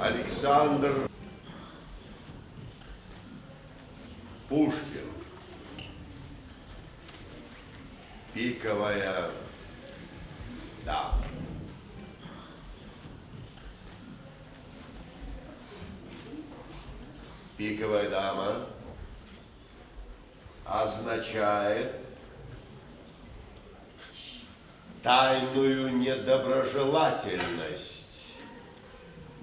Александр Пушкин. Пиковая дама. Пиковая дама означает тайную недоброжелательность.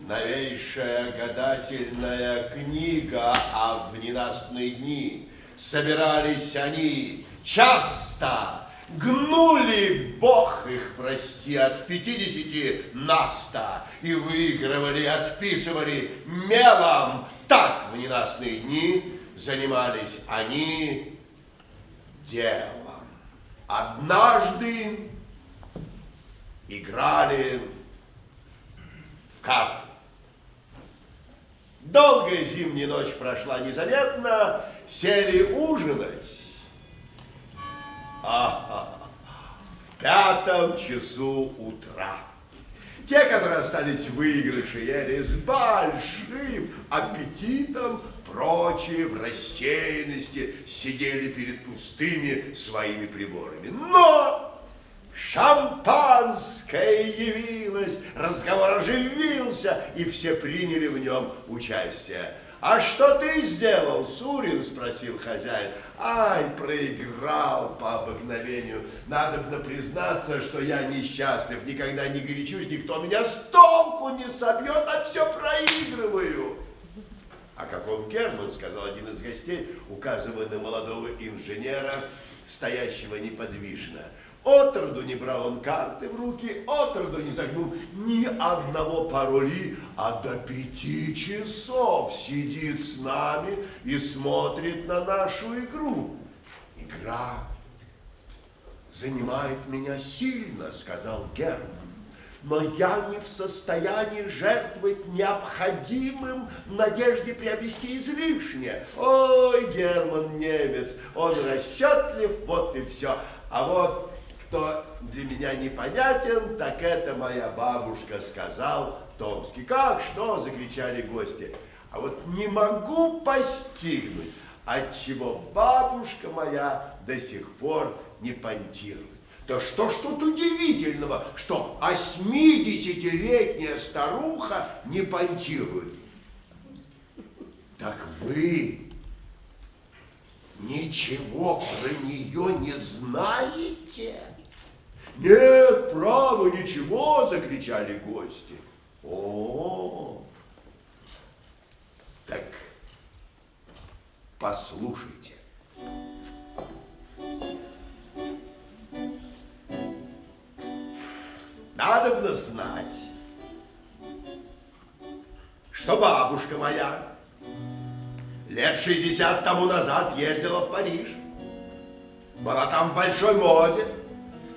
Новейшая гадательная книга, а в ненастные дни собирались они часто, гнули, Бог их прости, от 50 на 100 и выигрывали, отписывали мелом. Так в ненастные дни занимались они делом. Однажды играли в карты. Долгая зимняя ночь прошла незаметно, сели ужинать. В 5 часу утра. Те, которые остались в выигрыше, ели с большим аппетитом, прочие в рассеянности сидели перед пустыми своими приборами. Но шампанское явилось, разговор оживился, и все приняли в нем участие. «А что ты сделал, Сурин?» – спросил хозяин. «Ай, проиграл по обыкновению. Надобно признаться, что я несчастлив, никогда не горячусь, никто меня с толку не собьет, а все проигрываю». «А каков Герман?» – сказал один из гостей, указывая на молодого инженера, стоящего неподвижно. Отроду не брал он карты в руки, отроду не загнул ни одного пароли, а до 5 часов сидит с нами и смотрит на нашу игру. Игра занимает меня сильно, сказал Герман, но я не в состоянии жертвовать необходимым в надежде приобрести излишнее. Ой, Герман немец, он расчетлив, вот и все. А вот кто для меня непонятен, так это моя бабушка, сказал Томский. Как, что, закричали гости. А вот не могу постигнуть, отчего бабушка моя до сих пор не понтирует. Да что ж тут удивительного, что 80-летняя старуха не понтирует? Так вы ничего про нее не знаете? Нет, право, ничего, закричали гости. О, так послушайте. Надобно знать, что бабушка моя лет 60 тому назад ездила в Париж. Была там в большой моде.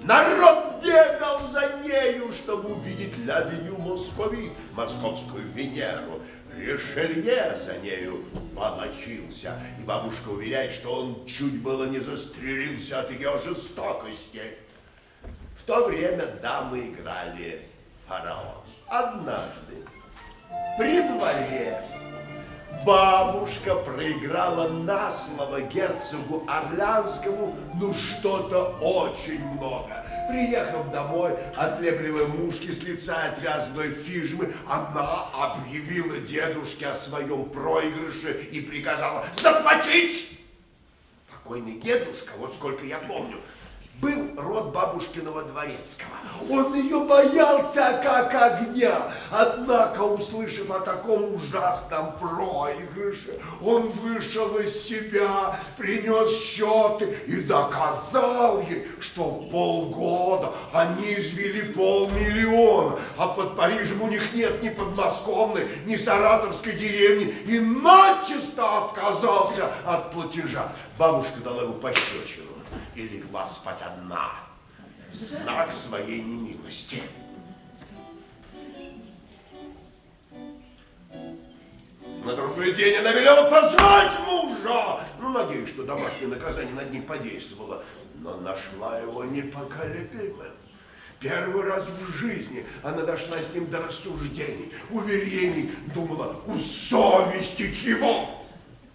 Народ бегал за нею, чтобы увидеть Ля Веню Москови, московскую Венеру. Ришелье за нею волочился. И бабушка уверяет, что он чуть было не застрелился от ее жестокости. В то время дамы играли фараон. Однажды при дворе бабушка проиграла на слово герцогу Орлеанскому, ну что-то очень много. Приехав домой, отлепливая мушки с лица, отвязывая фижмы, она объявила дедушке о своем проигрыше и приказала заплатить. Покойный дедушка, вот сколько я помню, был род бабушкиного дворецкого. Он ее боялся как огня. Однако, услышав о таком ужасном проигрыше, он вышел из себя, принес счеты и доказал ей, что в полгода они извели 500 000, а под Парижем у них нет ни подмосковной, ни саратовской деревни, и начисто отказался от платежа. Бабушка дала ему пощечину и легла спать одна, в знак своей немилости. На другой день она велела позвать мужа. Ну, надеюсь, что домашнее наказание над ним подействовало, но нашла его непоколебимым. Первый раз в жизни она дошла с ним до рассуждений, уверений, думала усовестить его,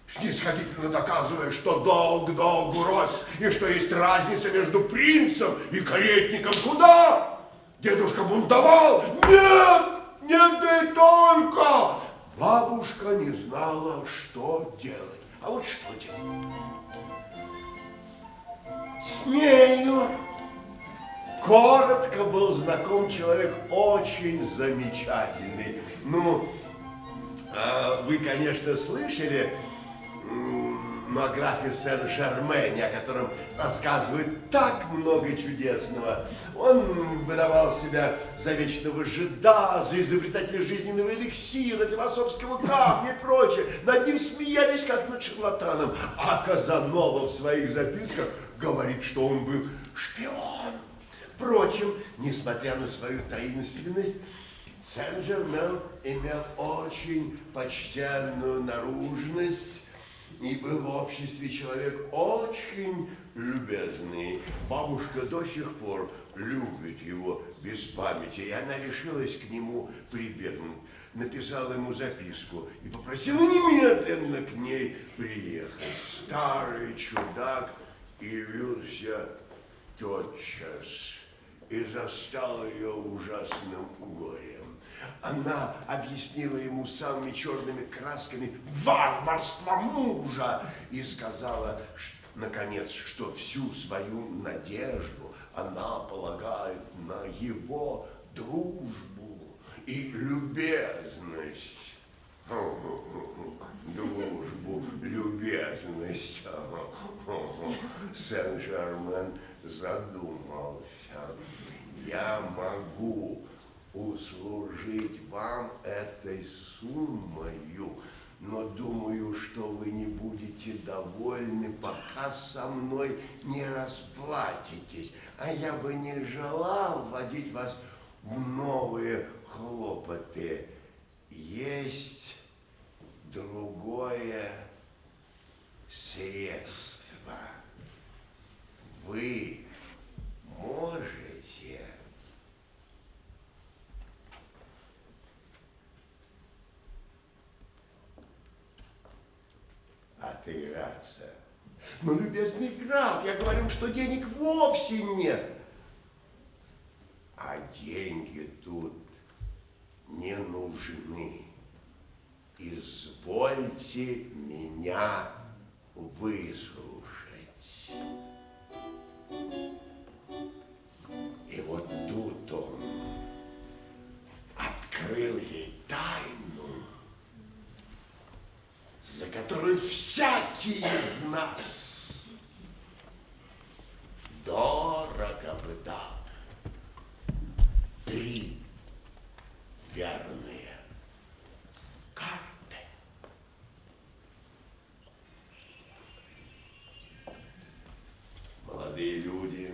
снисходительно доказывая, что долг долгу рознь, и что есть разница между принцем и каретником. Куда? Дедушка бунтовал. Нет, нет, да и только. Бабушка не знала, что делать. А вот что делать? С нею коротко был знаком человек очень замечательный. Ну, вы, конечно, слышали о графе Сен-Жермене, о котором рассказывают так много чудесного. Он выдавал себя за вечного жида, за изобретателя жизненного эликсира, философского камня и прочее. Над ним смеялись, как над шарлатаном. А Казанова в своих записках говорит, что он был шпион. Впрочем, несмотря на свою таинственность, Сен-Жермен имел очень почтенную наружность и был в обществе человек очень любезный. Бабушка до сих пор любит его без памяти, и она решилась к нему прибегнуть. Написала ему записку и попросила немедленно к ней приехать. Старый чудак явился тотчас и застал ее ужасным горем. Она объяснила ему самыми черными красками варварство мужа и сказала, наконец, что всю свою надежду она полагает на его дружбу и любезность. Дружбу, любезность. Сен-Жермен задумался. Я могу услужить вам этой суммою, но думаю, что вы не будете довольны, пока со мной не расплатитесь. А я бы не желал вводить вас в новые хлопоты. Есть другое средство. Вы можете отыграться. Но, любезный граф, я говорю, что денег вовсе нет. А деньги тут не нужны. Извольте меня выслушать. И вот тут он открыл ей тайну, за которую всякий из нас дорого бы дал. 3 верные карты. Молодые люди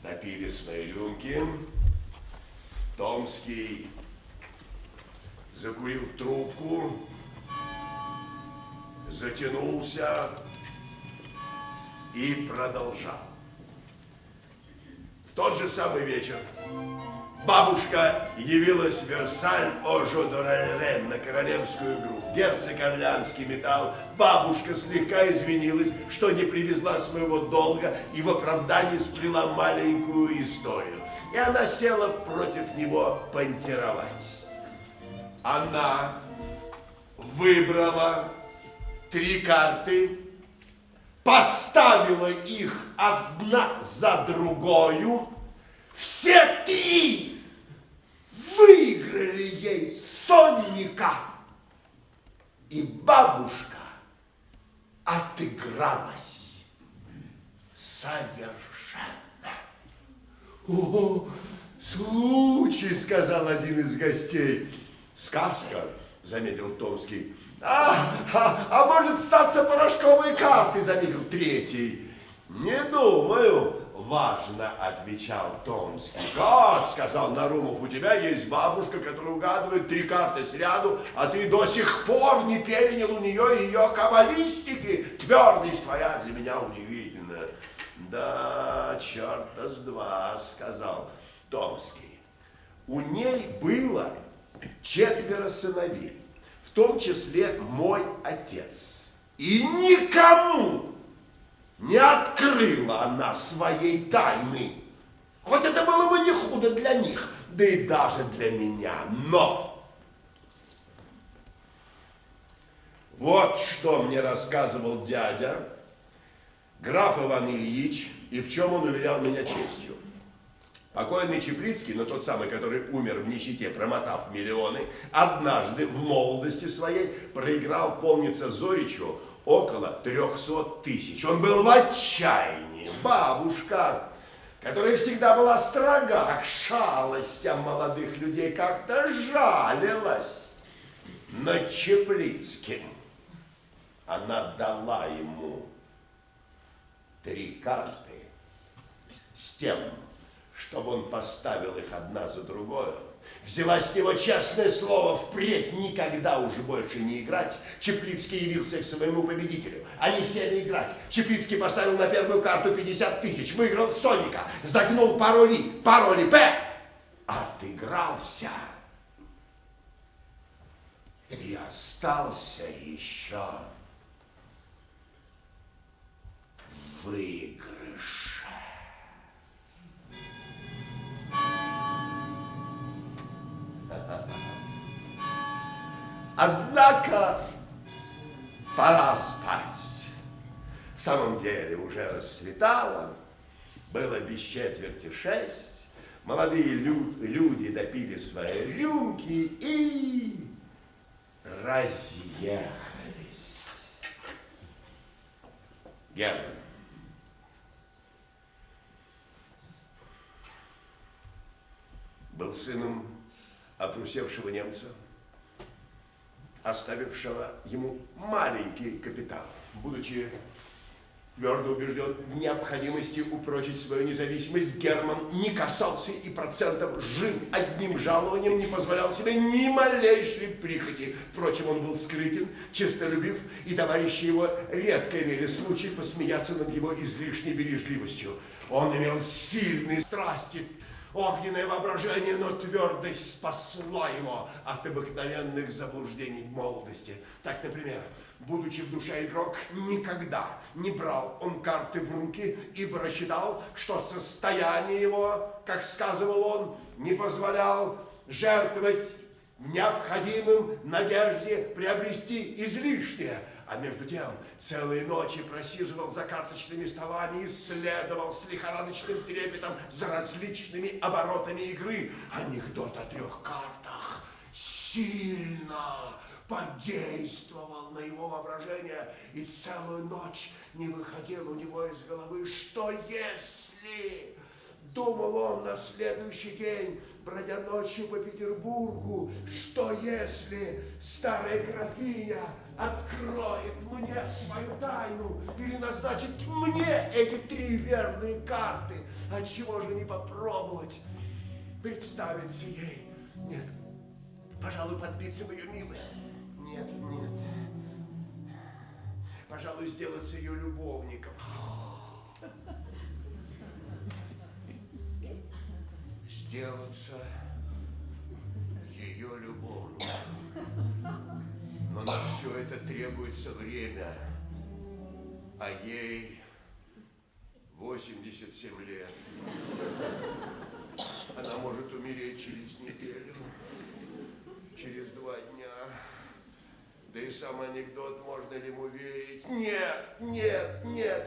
допили свои рюмки. Томский закурил трубку, затянулся и продолжал. В тот же самый вечер бабушка явилась в Версаль-Ожо-Дорелен на королевскую игру. Герцог Орлеанский металл. Бабушка слегка извинилась, что не привезла своего долга, и в оправдании сплела маленькую историю. И она села против него понтировать. Она выбрала 3 карты, поставила их одна за другою. Все 3 выиграли ей сонника. И бабушка отыгралась совершенно. О, случай, сказал один из гостей. Сказка, заметил Томский. А может статься порошковые карты, заметил третий. Не думаю, важно, отвечал Томский. Как, сказал Нарумов, у тебя есть бабушка, которая угадывает 3 карты сряду, а ты до сих пор не перенял у нее ее каббалистики. Твердость твоя для меня удивительна. Да, черта с два, сказал Томский. У ней было 4 сыновей, в том числе мой отец. И никому не открыла она своей тайны. Хоть это было бы не худо для них, да и даже для меня. Но вот что мне рассказывал дядя, граф Иван Ильич, и в чем он уверял меня честью. Покойный Чеплицкий, но тот самый, который умер в нищете, промотав миллионы, однажды в молодости своей проиграл, помнится, Зоричу около 300 тысяч. Он был в отчаянии. Бабушка, которая всегда была строга к шалостям молодых людей, как-то жалилась над Чеплицким. Она дала ему 3 карты с тем, чтобы он поставил их одна за другой, взяла с него честное слово впредь никогда уже больше не играть. Чеплицкий явился к своему победителю. Они сели играть. Чеплицкий поставил на первую карту 50 тысяч, выиграл Соника, загнул пароли П, отыгрался и остался еще в выигрыше. Однако пора спать. В самом деле уже расцветало, было без четверти 6. Молодые люди допили свои рюмки и разъехались. Герман, был сыном опрусевшего немца, оставившего ему маленький капитал, будучи твердо убежден в необходимости упрочить свою независимость, Герман не касался и процентов, жил одним жалованием, не позволял себе ни малейшей прихоти. Впрочем, он был скрытен, честолюбив, и товарищи его редко имели случай посмеяться над его излишней бережливостью. Он имел сильные страсти, огненное воображение, но твердость спасла его от обыкновенных заблуждений молодости. Так, например, будучи в душе игрок, никогда не брал он карты в руки, ибо рассчитал, что состояние его, как сказывал он, не позволял жертвовать необходимым надежде приобрести излишнее. А между тем целые ночи просиживал за карточными столами, исследовал с лихорадочным трепетом за различными оборотами игры. Анекдот о 3 картах сильно подействовал на его воображение, и целую ночь не выходил у него из головы, что если... Думал он на следующий день, бродя ночью по Петербургу, что если старая графиня откроет мне свою тайну или назначит мне эти 3 верные карты, отчего же не попробовать представиться ей? Нет, пожалуй, подбиться в ее милость. Нет, пожалуй, сделаться ее любовником. Сделаться ее любовью. Но на все это требуется время, а ей 87 лет. Она может умереть через неделю, через 2 дня. Да и сам анекдот, можно ли ему верить? Нет,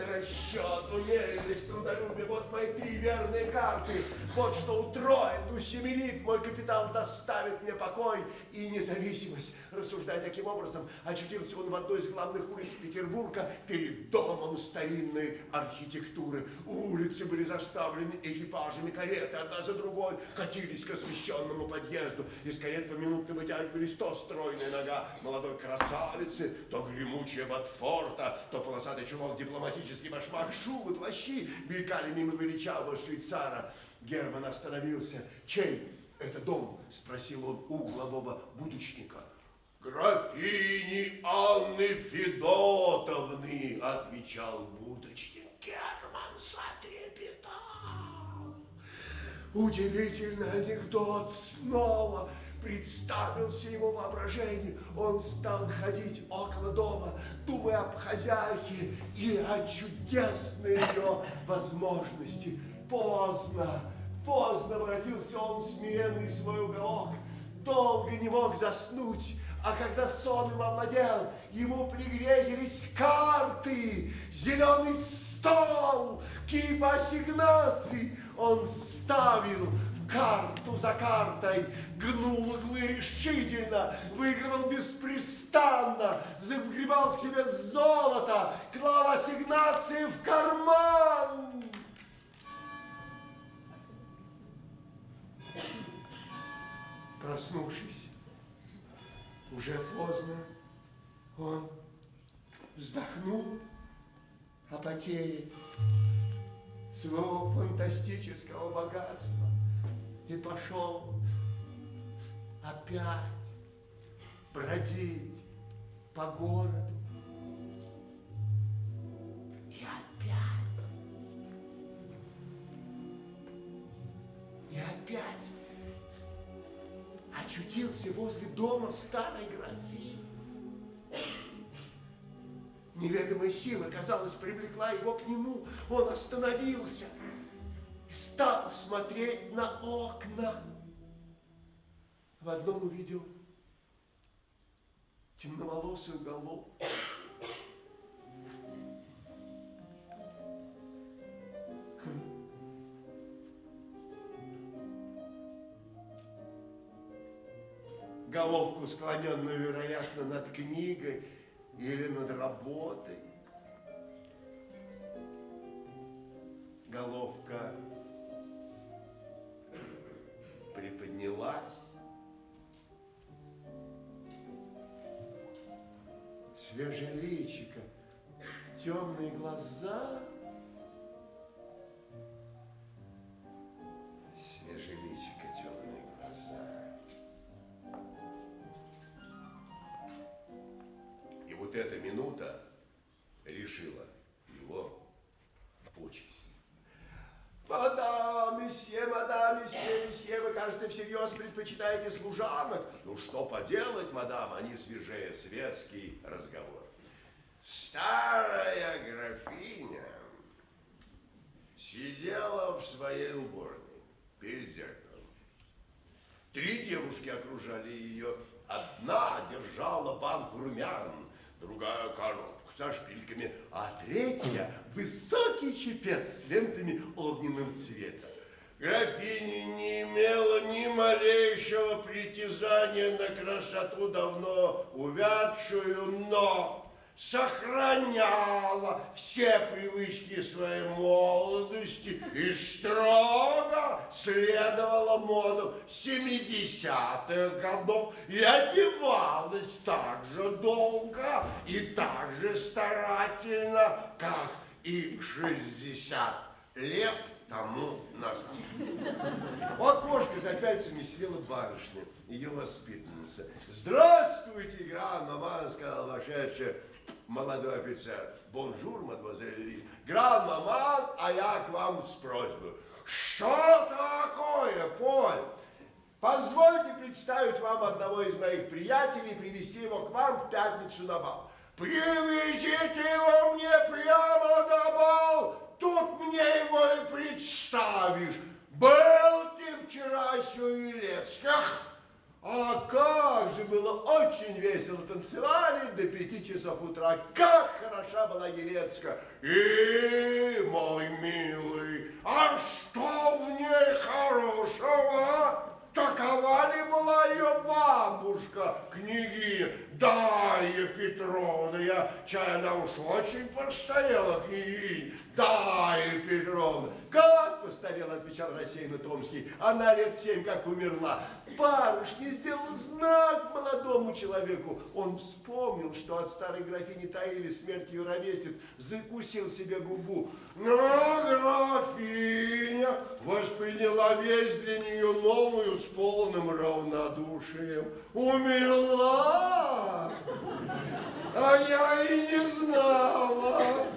расчет, уверенность, трудолюбие, вот мои 3 верные карты. Вот что утроит, усемерит мой капитал, доставит мне покой и независимость. Рассуждая таким образом, очутился он в одной из главных улиц Петербурга перед домом старинной архитектуры. Улицы были заставлены экипажами, кареты одна за другой катились к освещенному подъезду. Из карет поминутно вытягивались то стройная нога молодой красавицы, то гремучая ботфорта, то полосатый чулок, дипломатический башмак, шубы, плащи мелькали мимо величавого швейцара. Герман остановился. «Чей это дом?» — спросил он у углового будочника. «Графини Анны Федотовны», — отвечал будочник. Герман затрепетал. Удивительный анекдот снова представился его воображению. Он стал ходить около дома, думая об хозяйке и о чудесной ее возможности. Поздно воротился он смиренный в свой уголок. Долго не мог заснуть, а когда сон им овладел, ему пригрезились карты, зеленый стол, кипа ассигнаций. Он ставил карту за картой, гнул углы решительно, выигрывал беспрестанно, загребал к себе золото, клал ассигнации в карман. Проснувшись, уже поздно, он вздохнул о потере своего фантастического богатства и пошел опять бродить по городу. И опять очутился возле дома старой графини. Неведомая сила, казалось, привлекла его к нему. Он остановился и стал смотреть на окна. В одном увидел темноволосую голову. Головку, склоненную, вероятно, над книгой или над работой. Головка приподнялась. Свежее личико, темные глаза. Свежее личико, темные глаза. И вот эта минута решила его участь. Мадам, месье, вы, кажется, всерьез предпочитаете служанок. Ну, что поделать, мадам, они свежее, светский разговор. Старая графиня сидела в своей уборной перед зеркалом. 3 девушки окружали ее. Одна держала банку румян, другая коробку со шпильками, а третья высокий чепец с лентами огненного цвета. Графиня не имела ни малейшего притязания на красоту, давно увядшую, но сохраняла все привычки своей молодости и строго следовала модам 70-х годов и одевалась так же долго и так же старательно, как и 60 лет тому назад. У окошка за пяльцами сидела барышня, ее воспитанница. «Здравствуйте, гран-маман», сказал вошедший молодой офицер. «Бонжур, мадемуазель Ли». «Гран-маман, а я к вам с просьбой». «Что такое, Поль?» «Позвольте представить вам одного из моих приятелей и привести его к вам в пятницу на бал». «Привезите его мне прямо на бал! Тут мне его и представишь. Был ты вчера еще в Елецках?» А как же было очень весело, танцевали до 5 часов утра. Как хороша была Елецкая. И, мой милый, а что в ней хорошего? Такова ли была ее бабушка, княгиня Дарья Петровна? Она уж очень постарела, княгиня Дарья Петровна. Как постарела, отвечал рассеянно Томский. Она лет 7 как умерла. Барышня сделала знак молодому человеку. Он вспомнил, что от старой графини таили смерть ее ровесниц, закусил себе губу. Но графиня восприняла весть для нее новую с полным равнодушием. Умерла, а я и не знала.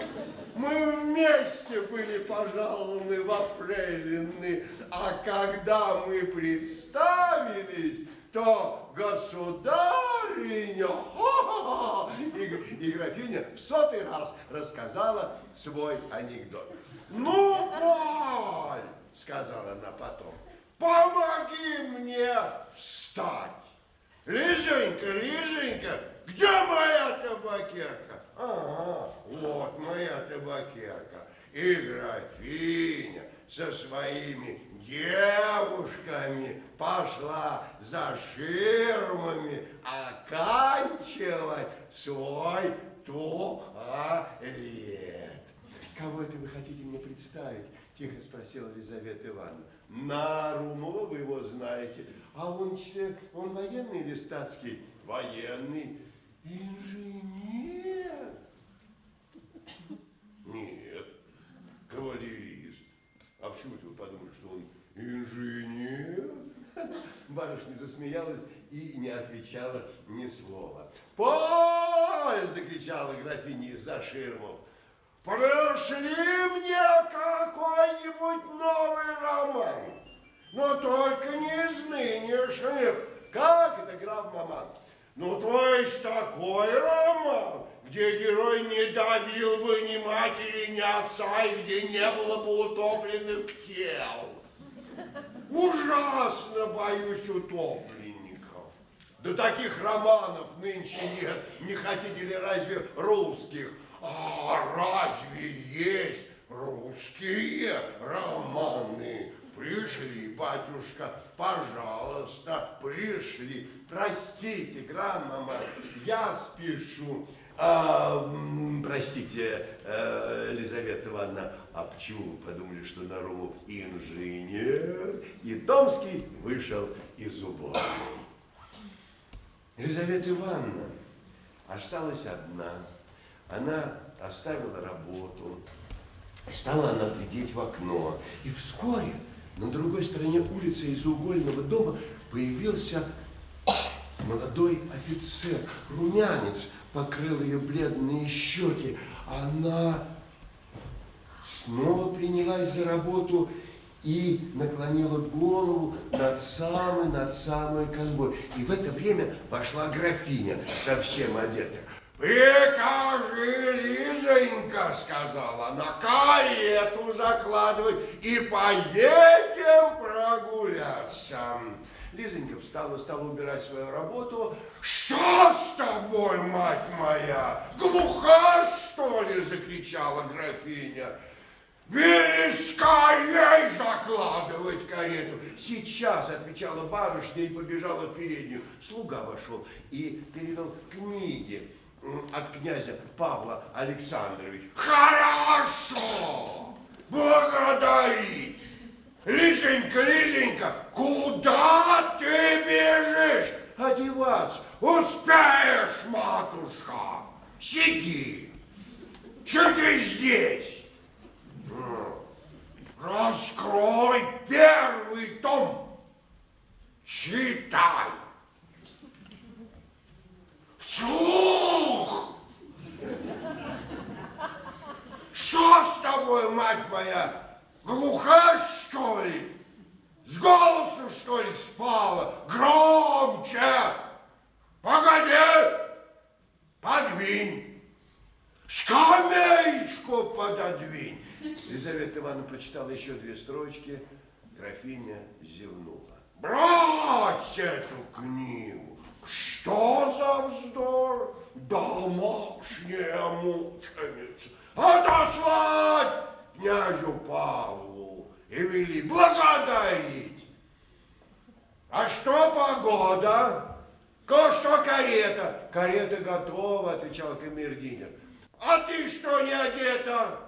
Мы вместе были пожалованы во фрейлины, а когда мы представились, то государиня и графиня в 100-й раз рассказала свой анекдот. Ну, Поль, сказала она потом, помоги мне встать. Лизонька, Лизонька, где моя табакерка? Ага, вот моя табакерка. И графиня со своими девушками пошла за ширмами оканчивать свой туалет. Кого это вы хотите мне представить? Тихо спросила Лизавета Ивановна. Нарумова вы его знаете. А он военный или статский? Военный. Инженер? Нет, кавалерист. А почему вы подумали, что он инженер? Барышня засмеялась и не отвечала ни слова. «Поль!» – закричала графиня из-за ширмов. «Пришли мне какой-нибудь новый роман, но только не из нынешних. Как это, граф Маман? Ну, то есть такой роман, где герой не давил бы ни матери, ни отца, и где не было бы утопленных тел. Ужасно боюсь утопленников. Да таких романов нынче нет. Не хотите ли разве русских? А разве есть русские романы? Пришли, батюшка, пожалуйста, пришли. Простите, гранмама, я спешу. Простите, Лизавета Ивановна, а почему вы подумали, что Нарумов инженер? И Томский вышел из уборной. Лизавета Ивановна осталась одна. Она оставила работу. Стала она глядеть в окно. И вскоре на другой стороне улицы из угольного дома появился молодой офицер. Румянец покрыл ее бледные щеки. Она снова принялась за работу и наклонила голову над самой конвой. И в это время вошла графиня, совсем одетая. «Прикажи, Лизонька, — сказала она, — карету закладывать и поедем прогуляться». Лизонька встала, стала убирать свою работу. «Что с тобой, мать моя? Глуха, что ли?» — закричала графиня. «Вели скорей закладывать карету!» «Сейчас!» — отвечала барышня и побежала в переднюю. Слуга вошел и передал книги от князя Павла Александровича. «Хорошо! Благодарить! Лизонька, Лизонька, куда ты бежишь? Одеваться успеешь, матушка? Сиди! Че ты здесь? Раскрой первый том, читай. Вслух! Что с тобой, мать моя? Глуха, что ли? С голосу, что ли, спала? Громче! Погоди! Подвинь! Скамеечку пододвинь! Лизавета Ивановна прочитала еще 2 строчки. Графиня зевнула. Брось эту книгу! Что за вздор? Домашняя мученица! Отослать князю Павлу и вели благодарить. А что погода? Что карета? Карета готова, отвечал камердинер. А ты что не одета?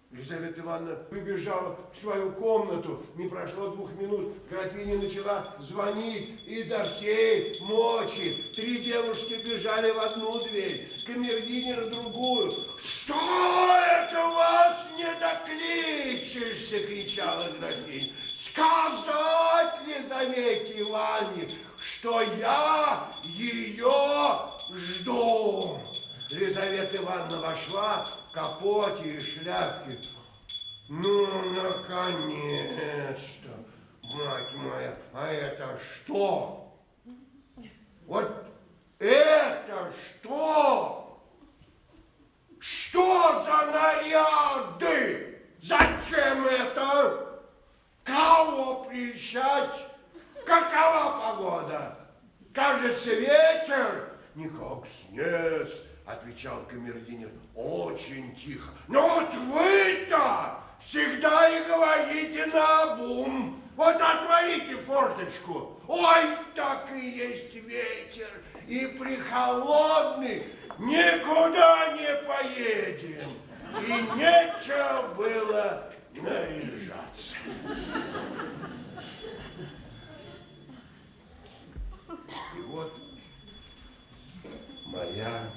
Лизавета Ивановна выбежала в свою комнату. Не прошло 2 минут. Графиня начала звонить, и до всей ночи 3 девушки бежали в одну дверь, камердинер в другую. «Что это вас не докличешься?» — кричала графиня. «Сказать Лизавете Ивановне, что я ее жду!» Лизавета Ивановна вошла в капоте и шляпке. никак снес, отвечал камердинер. Очень тихо. Но вот вы-то всегда и говорите наобум. Вот отворите форточку. Ой, так и есть ветер. И прихолодный никуда не поедем. И нечего было наряжаться. И вот моя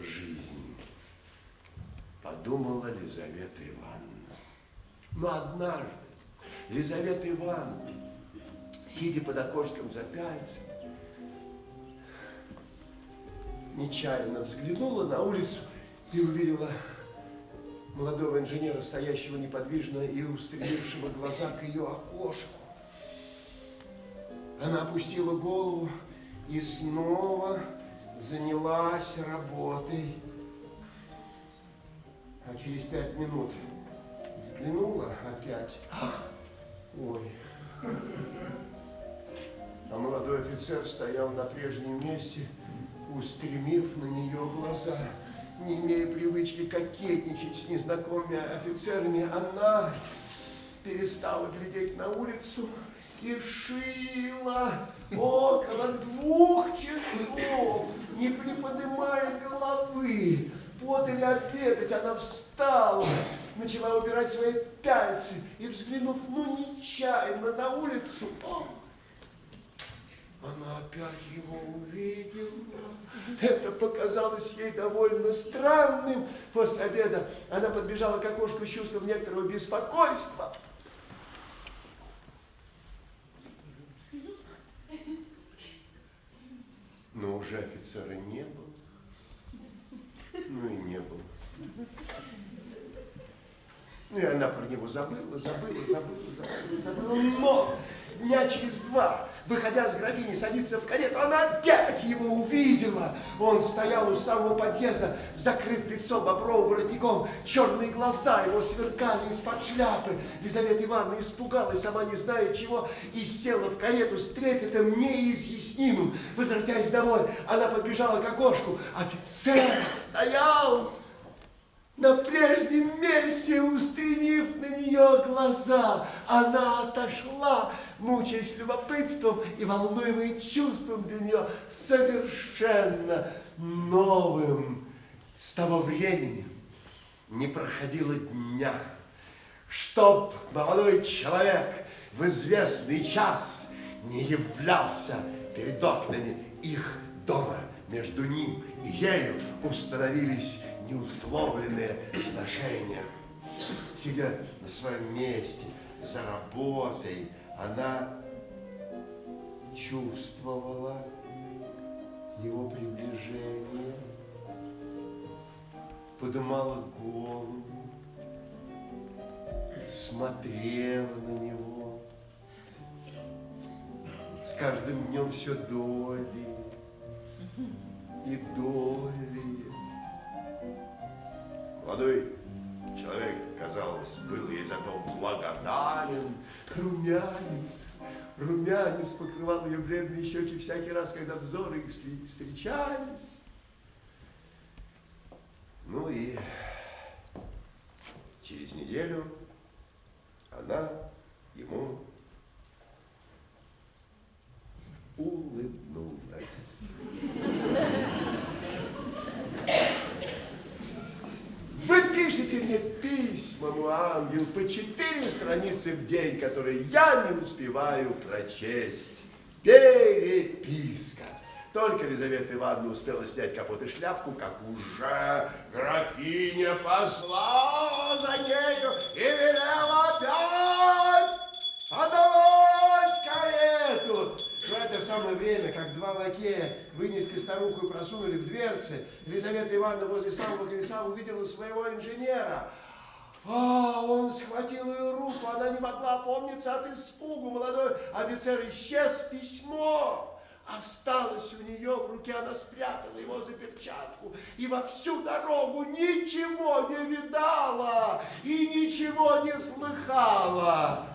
жизнь, подумала Лизавета Ивановна. Но однажды Лизавета Ивановна, сидя под окошком за пяльцем, нечаянно взглянула на улицу и увидела молодого инженера, стоящего неподвижно и устремившего глаза к ее окошку. Она опустила голову и снова занялась работой. А через 5 минут взглянула опять. Ой. А молодой офицер стоял на прежнем месте, устремив на нее глаза. Не имея привычки кокетничать с незнакомыми офицерами, она перестала глядеть на улицу и шила около 2 часов, не приподнимая головы. Подали обедать, она встала, начала убирать свои пяльцы и, взглянув, нечаянно на улицу, она опять его увидела. Это показалось ей довольно странным. После обеда она подбежала к окошку с чувством некоторого беспокойства. Но уже офицера не было. Ну и не было. Ну и она про него забыла. Но дня через 2, выходя с графини, садиться в карету, она опять его увидела. Он стоял у самого подъезда, закрыв лицо бобровым воротником. Черные глаза его сверкали из-под шляпы. Лизавета Ивановна испугалась, сама не зная чего, и села в карету с трепетом неизъяснимым. Возвратясь домой, она подбежала к окошку. Офицер стоял на прежнем месте, устремив на нее глаза. Она отошла, мучаясь любопытством и волнуемой чувством для нее совершенно новым. С того времени не проходило дня, чтоб молодой человек в известный час не являлся перед окнами их дома. Между ним и ею установились неусловленные сношения. Сидя на своем месте, за работой, она чувствовала его приближение, поднимала голову, смотрела на него. С каждым днем все долее и долее. Молодой человек, казалось, был ей зато благодарен. Румянец покрывал ее бледные щеки всякий раз, когда взоры их встречались. Ну и через неделю она ему улыбнулась. Вы пишете мне письма, мой ангел, по 4 страницы в день, которые я не успеваю прочесть. Переписка. Только Лизавета Ивановна успела снять капот и шляпку, как уже графиня послала за нею и велела опять подавать карету. В это самое время, как 2 лакея вынесли старуху и просунули в дверцы, Лизавета Ивановна возле самого колеса увидела своего инженера. Он схватил ее руку, она не могла опомниться от испугу. Молодой офицер исчез, письмо осталось у нее в руке, она спрятала его за перчатку и во всю дорогу ничего не видала и ничего не слыхала.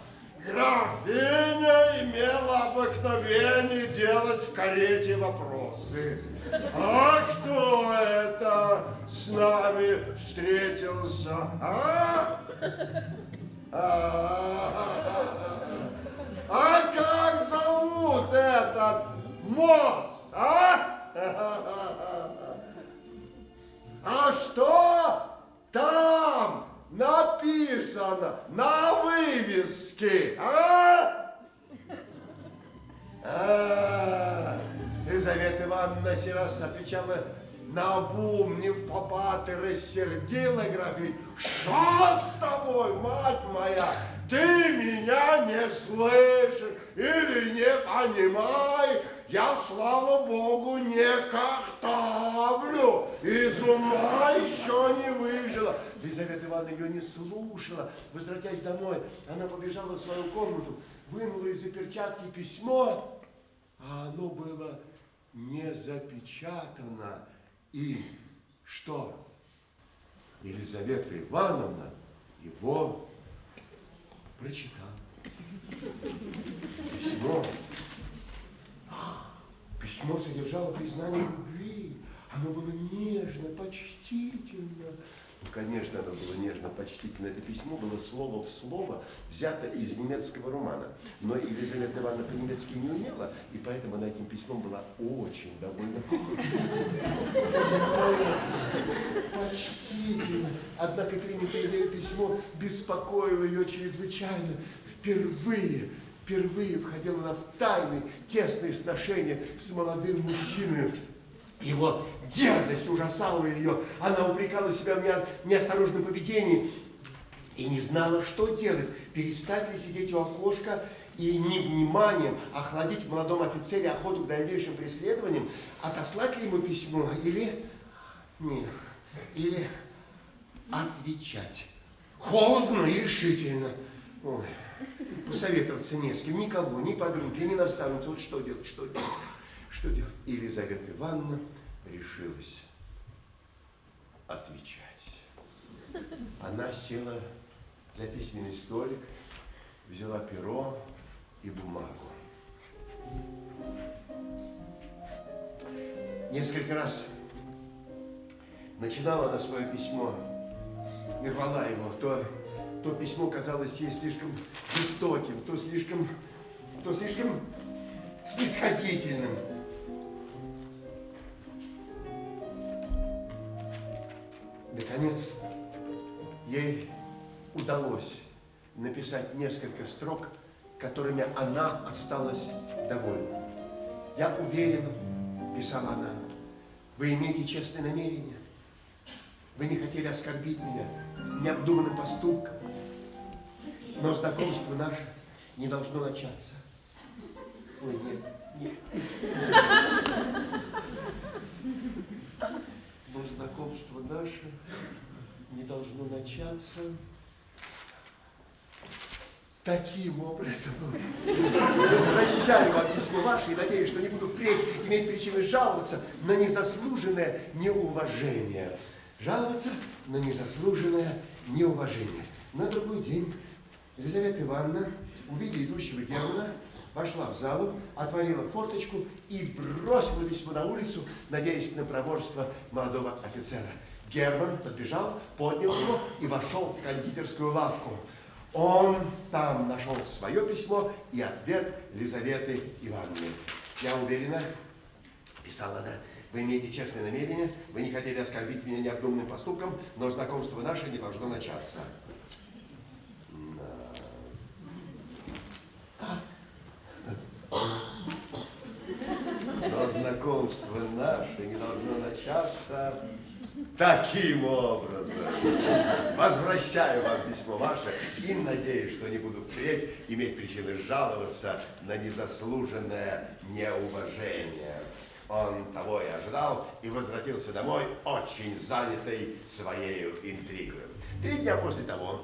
Графиня имела обыкновение делать в карете вопросы. А кто это с нами встретился? А как зовут этот мост? А что там написано на вывеске? Лизавета Ивановна сей раз отвечала наобум, не в попад, и рассердила графиню. Что с тобой, мать моя? Ты меня не слышишь или не понимаешь? Я, слава Богу, не картавлю, из ума еще не выжила. Лизавета Ивановна ее не слушала. Возвратясь домой, она побежала в свою комнату, вынула из-за перчатки письмо, а оно было не запечатано. И что? Елизавета Ивановна его прочитала. Письмо содержало признание любви. Оно было нежно, почтительно. Ну, конечно, оно было нежно, почтительно. Это письмо было слово в слово взято из немецкого романа. Но Елизавета Ивановна по-немецки не умела, и поэтому она этим письмом была очень довольна. Почтительно. Однако принятое ею письмо беспокоило ее чрезвычайно. Впервые входила она в тайные, тесные сношения с молодым мужчиной. Его дерзость ужасала ее. Она упрекала себя в неосторожном поведении и не знала, что делать. Перестать ли сидеть у окошка и невниманием охладить в молодом офицере охоту к дальнейшим преследованиям, отослать ли ему письмо или отвечать. Холодно и решительно. Ой, посоветоваться не с кем, никого, ни подруги, ни наставницы. Вот что делать? Елизавета Ивановна решилась отвечать. Она села за письменный столик, взяла перо и бумагу. Несколько раз начинала она свое письмо и рвала его. То письмо казалось ей слишком жестоким, то слишком снисходительным. Наконец, ей удалось написать несколько строк, которыми она осталась довольна. «Я уверена, — писала она, — вы имеете честное намерение. Вы не хотели оскорбить меня необдуманным поступком, но знакомство наше не должно начаться». Ой, нет. Но знакомство наше не должно начаться таким образом. Возвращаю вам письмо ваше и надеюсь, что не буду впредь иметь причины жаловаться на незаслуженное неуважение. Жаловаться на незаслуженное неуважение. На другой день Елизавета Ивановна, увидя идущего Германа, вошла в залу, отворила форточку и бросила письмо на улицу, надеясь на проворство молодого офицера. Герман подбежал, поднял его и вошел в кондитерскую лавку. Он там нашел свое письмо и ответ Лизаветы Ивановны. «Я уверена, — писала она, — вы имеете честное намерение, вы не хотели оскорбить меня необдуманным поступком, но знакомство наше не должно начаться». Но знакомство наше не должно начаться таким образом. Возвращаю вам письмо ваше и надеюсь, что не буду впредь иметь причины жаловаться на незаслуженное неуважение. Он того и ожидал и возвратился домой очень занятый своей интригой. 3 дня после того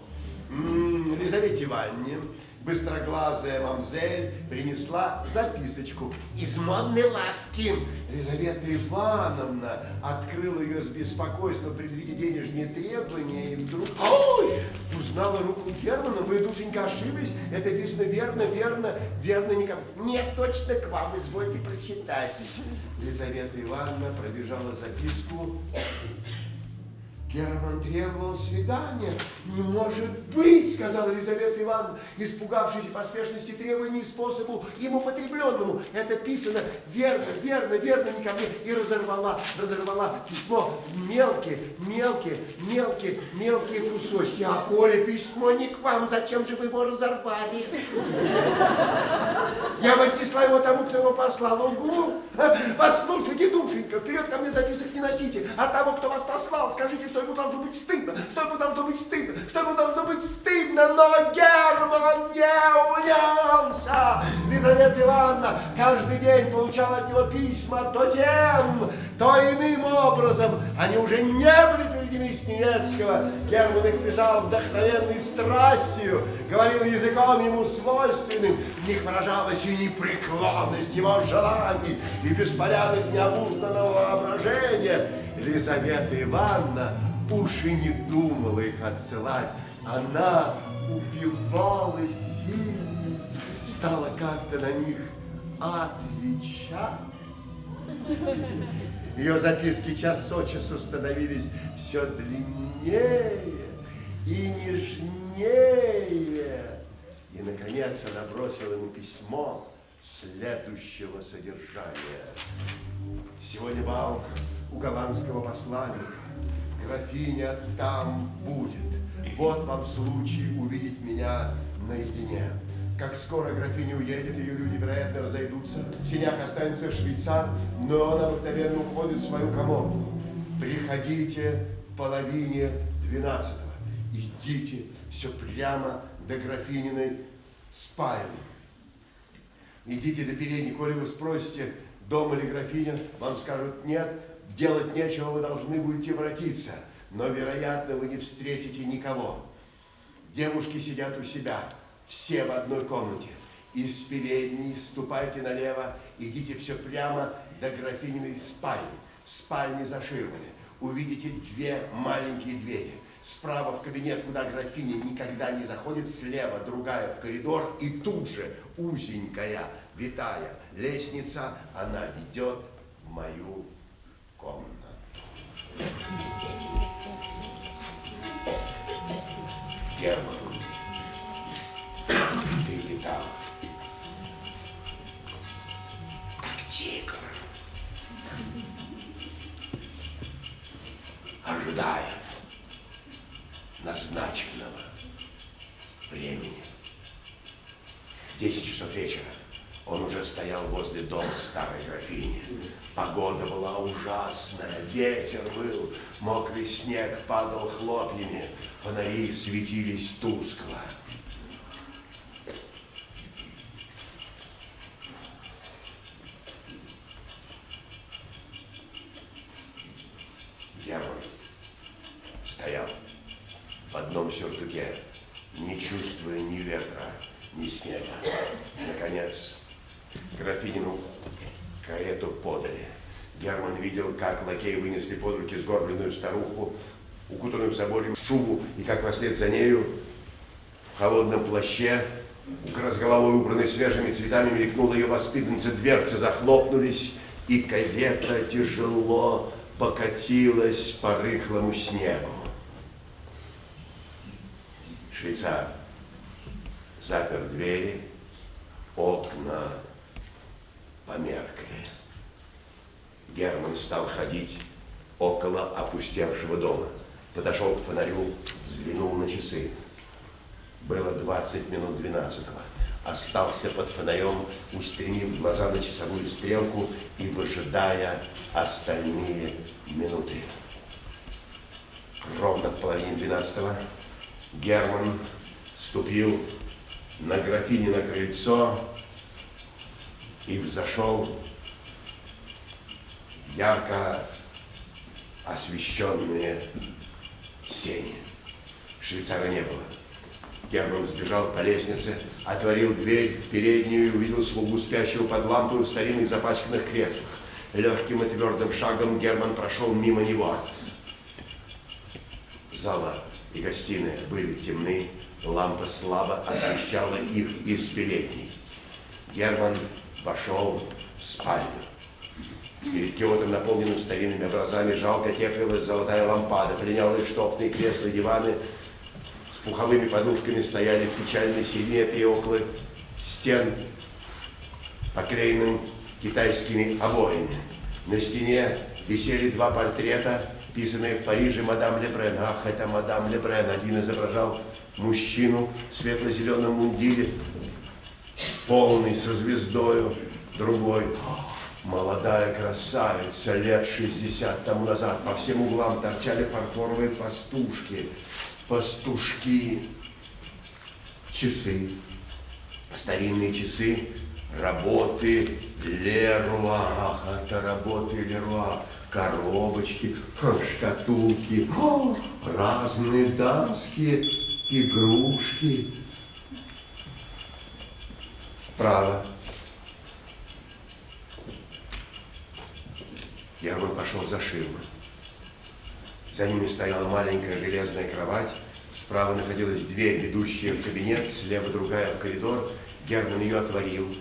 Лизавете Ивановне быстроглазая мамзель принесла записочку из модной лавки. Лизавета Ивановна открыла ее с беспокойством, предвидя денежные требования, и вдруг узнала руку Германа. Вы, душенька, ошиблись. Это писано верно никому. Нет, точно к вам, извольте прочитать. Лизавета Ивановна пробежала записку. Герман требовал свидания. Не может быть, сказала Елизавета Ивановна, испугавшись поспешности требований и способу им употребленному. Это писано верно, не ко мне. И разорвала письмо в мелкие кусочки. А коли письмо не к вам, зачем же вы его разорвали? Я в отнесла его тому, кто его послал. Ого! Послушайте, душенька, вперед ко мне записок не носите. А того, кто вас послал, скажите, что ему должно быть стыдно, что ему должно быть стыдно, но Герман не унялся. Лизавета Ивановна каждый день получала от него письма то тем, то иным образом. Они уже не были переведены с немецкого. Герман их писал вдохновенной страстью, говорил языком ему свойственным. В них выражалась и непреклонность его желаний, и беспорядок необузданного воображения. Лизавета Ивановна уж и не думала их отсылать. Она упивалась ими, стала как-то на них отвечать. Ее записки час от часу становились все длиннее и нежнее. И, наконец, она бросила ему письмо следующего содержания. Сегодня бал у голландского посланника. Графиня там будет. Вот вам случай увидеть меня наедине. Как скоро графиня уедет, ее люди, вероятно, разойдутся. В сенях останется швейцар, но он обыкновенно уходит в свою коморку. Приходите в половине 12-го. Идите все прямо до графининой спальни. Идите до передней. Коли вы спросите, дома ли графиня, вам скажут нет. Делать нечего, вы должны будете воротиться. Но, вероятно, вы не встретите никого. Девушки сидят у себя, все в одной комнате. Из передней ступайте налево, идите все прямо до графининой спальни. В спальне за ширмами увидите две маленькие двери. Справа в кабинет, куда графиня никогда не заходит, слева другая в коридор, и тут же узенькая, витая лестница, она ведет в мою комнату. Герман трепетал, как тигр, ожидая назначенного времени. В 10 часов вечера он уже стоял возле дома старой графини. Погода была ужасная, ветер был, мокрый снег падал хлопьями, фонари светились тускло. Герман стоял в одном сюртуке, не чувствуя ни ветра, ни снега. Наконец, графинину карету подали. Герман видел, как лакеи вынесли под руки сгорбленную старуху, укутанную в соболью шубу, и как вслед за нею в холодном плаще, с головой убранной свежими цветами, мелькнула ее воспитанница, дверцы захлопнулись, и карета тяжело покатилась по рыхлому снегу. Швейцар запер двери, окна померкли. Герман стал ходить около опустевшего дома. Подошел к фонарю, взглянул на часы. Было 20 минут 12-го. Остался под фонарем, устремив глаза на часовую стрелку и выжидая остальные минуты. Ровно в половине 12-го Герман ступил на графинино крыльцо и взошел в ярко освещенные сени. Швейцара не было. Герман сбежал по лестнице, отворил дверь в переднюю и увидел слугу, спящего под лампой в старинных запачканных креслах. Легким и твердым шагом Герман прошел мимо него. Зала и гостиная были темны, лампа слабо освещала их из передней. Герман вошел в спальню. Перед киотом, наполненным старинными образами, жалко теплилась золотая лампада. Пленялые штофные кресла и диваны с пуховыми подушками стояли в печальной симметрии около стен, поклеенным китайскими обоями. На стене висели два портрета, писанные в Париже мадам Лебрен. Ах, это мадам Лебрен. Один изображал мужчину в светло-зеленом мундире, полный со звездою, другой молодая красавица, лет 60 тому назад. По всем углам торчали фарфоровые пастушки, часы, старинные часы, работы Леруа. Ах, это работы Леруа. Коробочки, шкатулки, разные дамские игрушки. Право. Герман пошел за ширму. За ними стояла маленькая железная кровать. Справа находилась дверь, ведущая в кабинет, слева другая в коридор. Герман ее отворил,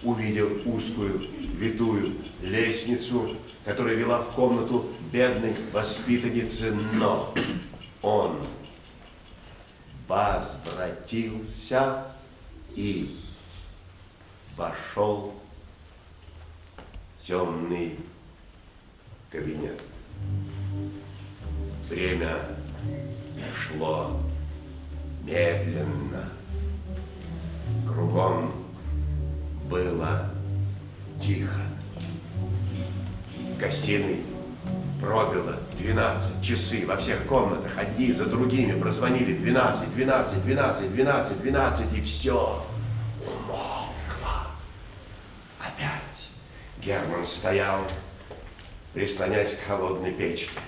увидел узкую витую лестницу, которая вела в комнату бедной воспитанницы, но он возвратился и вошел в темный кабинет. Время шло медленно. Кругом было тихо. В гостиной пробило 12, часы во всех комнатах, одни за другими прозвонили 12, 12, 12, 12, 12, и все умолкло. Опять Герман стоял, прислонясь к холодной печке.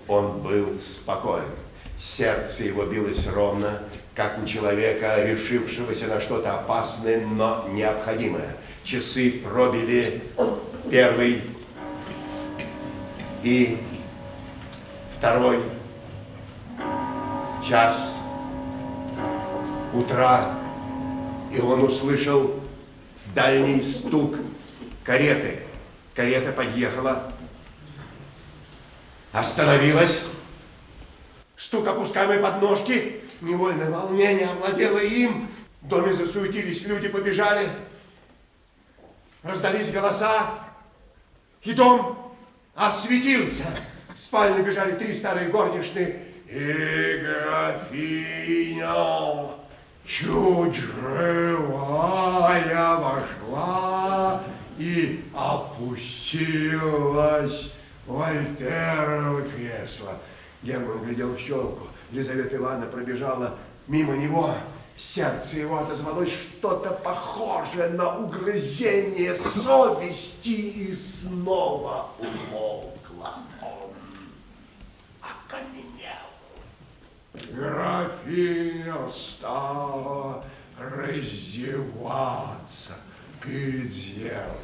Он был спокоен. Сердце его билось ровно, как у человека, решившегося на что-то опасное, но необходимое. Часы пробили первый и второй час утра, и он услышал дальний стук кареты. Карета подъехала, остановилась. Стук опускаемой подножки, невольное волнение овладело им. В доме засуетились люди, побежали. Раздались голоса, и дом осветился. В спальню бежали 3 старые горничные. И графиня, чуть живая, вошла и опустилась в вольтерово кресло. Герман глядел в щелку. Елизавета Ивановна пробежала мимо него. В сердце его отозвалось что-то похожее на угрызение совести, и снова умолкла. Он окаменел. Графиня стала раздеваться перед зеркалом.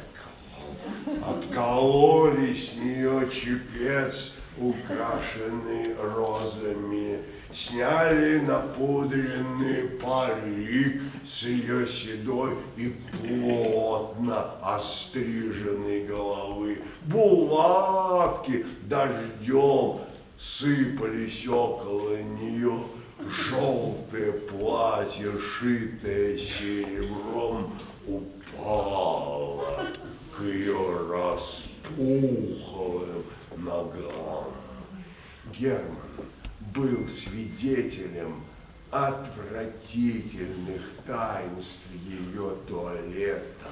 Откололи с нее чепец, украшенный розами, сняли напудренный парик с ее седой и плотно остриженной головы. Булавки дождем сыпались около нее. Желтое платье, шитое серебром, упало к ее распухлым ногам. Герман был свидетелем отвратительных таинств ее туалета.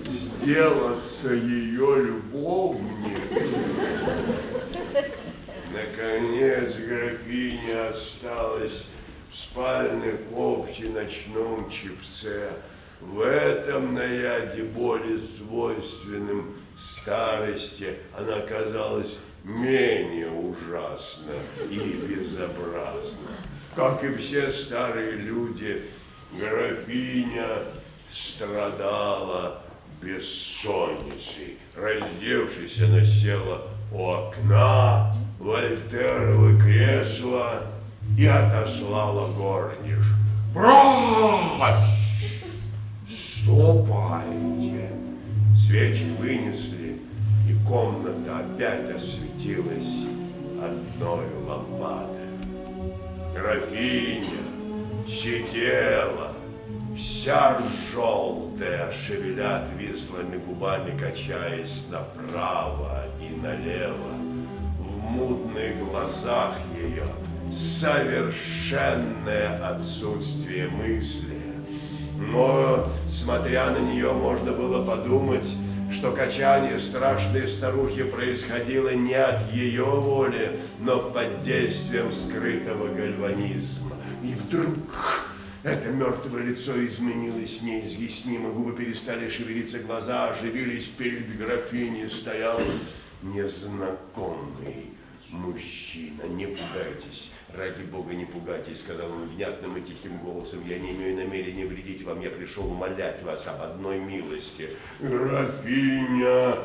Сделаться ее любовником. Наконец графиня осталась в спальной кофте, ночном чепце, в этом наряде более свойственным старости она казалась менее ужасна и безобразна. Как и все старые люди, графиня страдала бессонницей. Раздевшись, она села у окна, вольтеровы кресла и отослала горничную. Прочь! Ступайте! Свечи вынесли, и комната опять осветилась одной лампадой. Графиня сидела, вся желтая, шевеля отвислыми губами, качаясь направо и налево. В мутных глазах ее совершенное отсутствие мысли. Но, смотря на нее, можно было подумать, что качание страшной старухи происходило не от ее воли, но под действием скрытого гальванизма. И вдруг это мертвое лицо изменилось неизъяснимо, губы перестали шевелиться, глаза оживились, перед графиней стоял незнакомый мужчина. Не пугайтесь, ради Бога, не пугайтесь, сказал он внятным и тихим голосом. Я не имею намерения вредить вам, я пришел умолять вас об одной милости. Графиня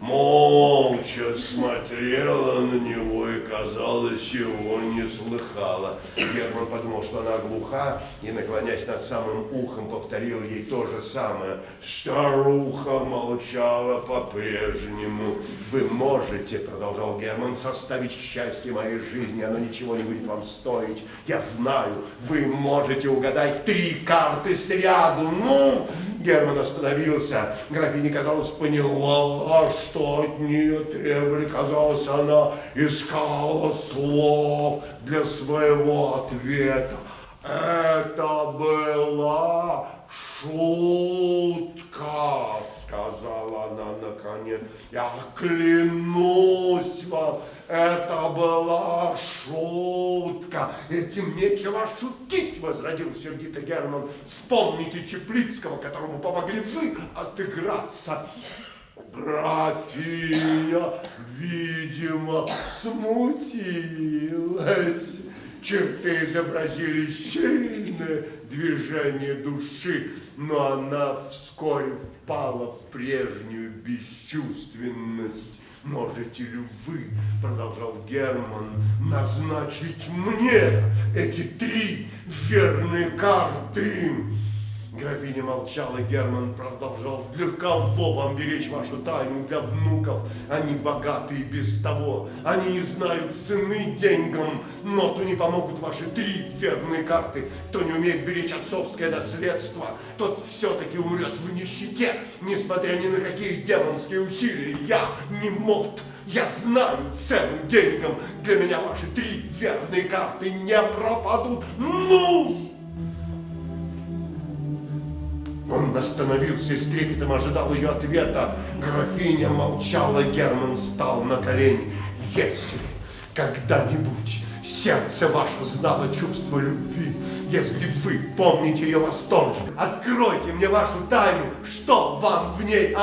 молча смотрела на него и, казалось, его не слыхала. Герман подумал, что она глуха, и, наклонясь над самым ухом, повторил ей то же самое. Старуха молчала по-прежнему. Вы можете, продолжал Герман, составить счастье моей жизни, оно ничего не будет вам стоить. Я знаю, вы можете угадать 3 карты сряду. Ну, Герман остановился. Графиня, казалось, поняла, что от нее требовали. Казалось, она искала слов для своего ответа. Это была шутка, сказала она наконец. Я клянусь вам, это была шутка. Этим нечего шутить, возразил сердито Герман. Вспомните Чеплицкого, которому помогли вы отыграться. Графиня, видимо, смутилась. Черты изобразили сильное движение души, но она вскоре впала в прежнюю бесчувственность. Можете ли вы, продолжал Герман, назначить мне эти 3 верные карты? Графиня молчала, Герман продолжал. Для кого вам беречь вашу тайну? Для внуков. Они богаты и без того. Они не знают цены деньгам, но то не помогут ваши 3 верные карты. Кто не умеет беречь отцовское наследство, тот все-таки умрет в нищете, несмотря ни на какие демонские усилия. Я не мог. Я знаю цену деньгам. Для меня ваши 3 верные карты не пропадут. Ну! Он остановился и с трепетом ожидал ее ответа. Графиня молчала, Герман встал на колени. Если когда-нибудь сердце ваше знало чувство любви, если вы помните ее восторг, откройте мне вашу тайну, что вам в ней?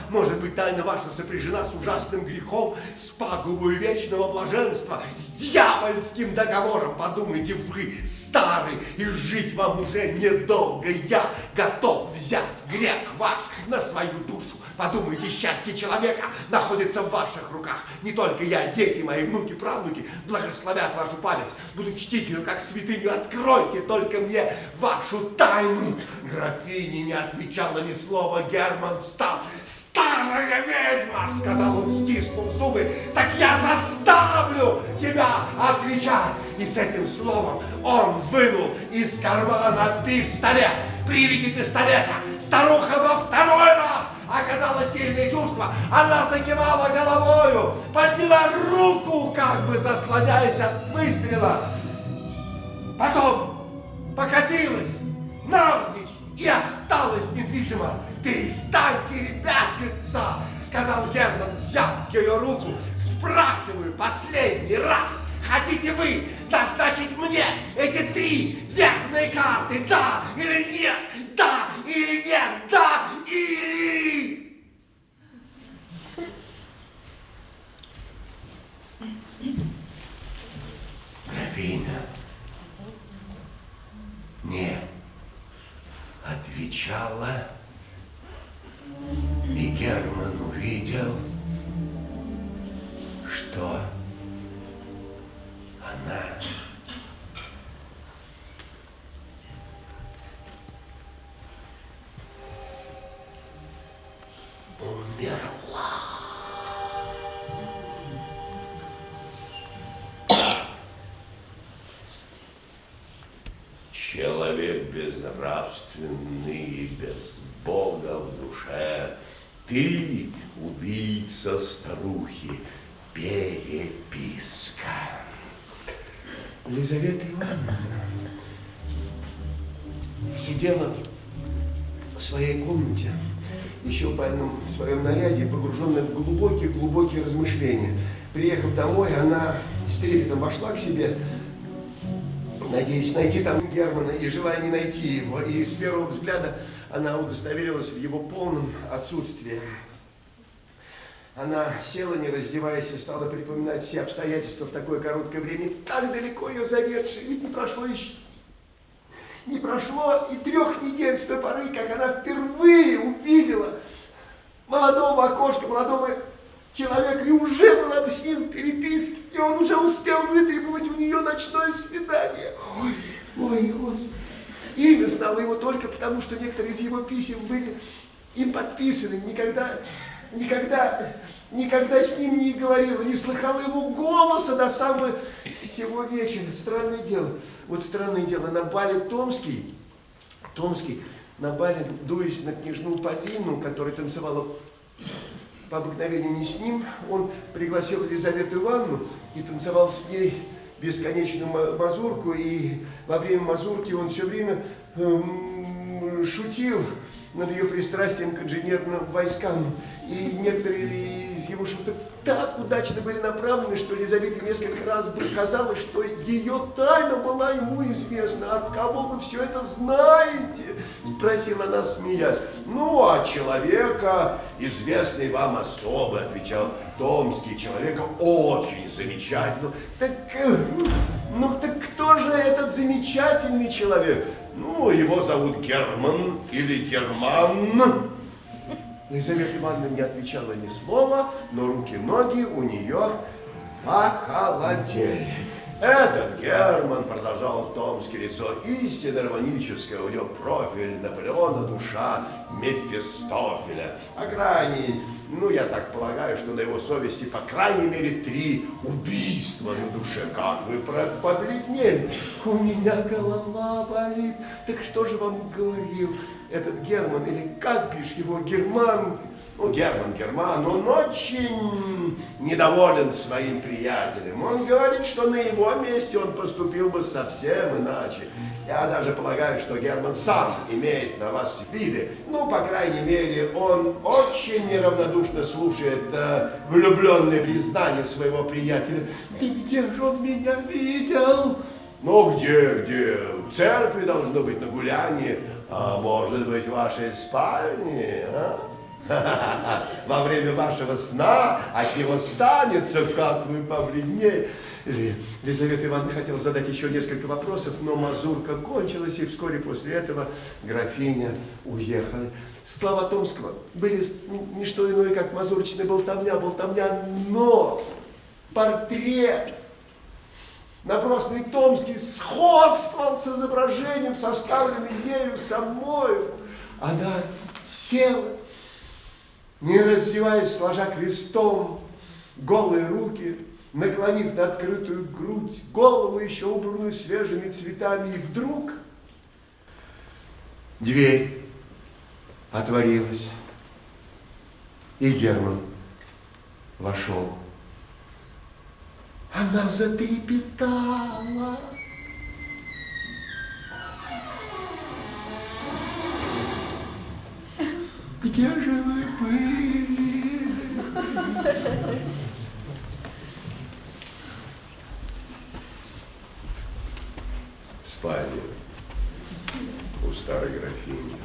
Может быть, тайна ваша сопряжена с ужасным грехом, с пагубой вечного блаженства, с дьявольским договором. Подумайте, вы старый, и жить вам уже недолго. Я готов взять грех ваш на свою душу. Подумайте, счастье человека находится в ваших руках. Не только я, дети мои, внуки, правнуки благословят вашу память, будут чтить ее как святыню. Откройте только мне вашу тайну. Графиня не отвечала ни слова. Герман встал. Старая ведьма, сказал он, стиснув зубы, так я заставлю тебя отвечать. И с этим словом он вынул из кармана пистолет. При виде пистолета старуха во 2-й раз оказала сильные чувства. Она закивала головою, подняла руку, как бы заслоняясь от выстрела. Потом покатилась навзничь и осталась недвижима. «Перестаньте ребячиться», — сказал Герман, взяв ее руку. «Спрашиваю последний раз, хотите вы назначить мне эти 3 верные карты? Да или нет? Да или нет? Да или...» Графиня не отвечала, и Герман увидел, что она умерла. Человек безнравственный и без Бога в душе, ты убийца старухи, переписка. Лизавета Ивановна сидела в своей комнате, еще в больном своем наряде, погруженная в глубокие размышления. Приехав домой, она с трепетом вошла к себе, надеясь найти там Германа, и желая не найти его. И с первого взгляда она удостоверилась в его полном отсутствии. Она села, не раздеваясь, и стала припоминать все обстоятельства в такое короткое время. Так далеко ее заведшие, ведь не прошло и 3 недель с той поры, как она впервые увидела молодого окошка, молодого человека, и уже была бы с ним в переписке, и он уже успел вытребовать у нее ночное свидание. Ой, Господи. Имя знала его только потому, что некоторые из его писем были им подписаны. Никогда с ним не говорила, не слыхала его голоса до самого сего вечера. Странное дело, на бале Томский, на бале, дуясь на княжну Полину, которая танцевала по обыкновению не с ним, он пригласил Елизавету Ивановну и танцевал с ней бесконечную мазурку, и во время мазурки он все время шутил над ее пристрастием к инженерным войскам. И некоторые из его шуток так удачно были направлены, что Елизавете несколько раз казалось, что ее тайна была ему известна. «От кого вы все это знаете?» – спросила она, смеясь. «Ну, от человека, известной вам особо», – отвечал Томский, «человека очень замечательного». Так кто же этот замечательный человек? Ну, его зовут Герман или Герман. Елизавета Ивановна не отвечала ни слова, но руки-ноги у нее похолодели. Этот Герман, продолжал Томский, лицо истинно романическое, у него профиль Наполеона, душа Мефистофеля. Я так полагаю, что на его совести по крайней мере 3 убийства на душе. Как вы побледнели? У меня голова болит. Так что же вам говорил этот Герман, или как бишь его, Герман? Герман, он очень недоволен своим приятелем. Он говорит, что на его месте он поступил бы совсем иначе. Я даже полагаю, что Герман сам имеет на вас виды. По крайней мере, он очень неравнодушно слушает влюбленные признания своего приятеля. Да где же он меня видел? Где? В церкви должно быть, на гулянии. А может быть, в вашей спальне, Во время вашего сна от него станется, как вы побледнее. Елизавета Ивановна хотела задать еще несколько вопросов, но мазурка кончилась, и вскоре после этого графиня уехала. Слова Томского были не что иное, как мазурочная болтовня, но портрет, набросанный Томский, сходствовал с изображением, составленным ею самой. Она села, не раздеваясь, сложа крестом голые руки, наклонив на открытую грудь, голову еще убранную свежими цветами, и вдруг дверь отворилась, и Герман вошел. Она затрепетала. Где же вы были? В спальне у старой графини.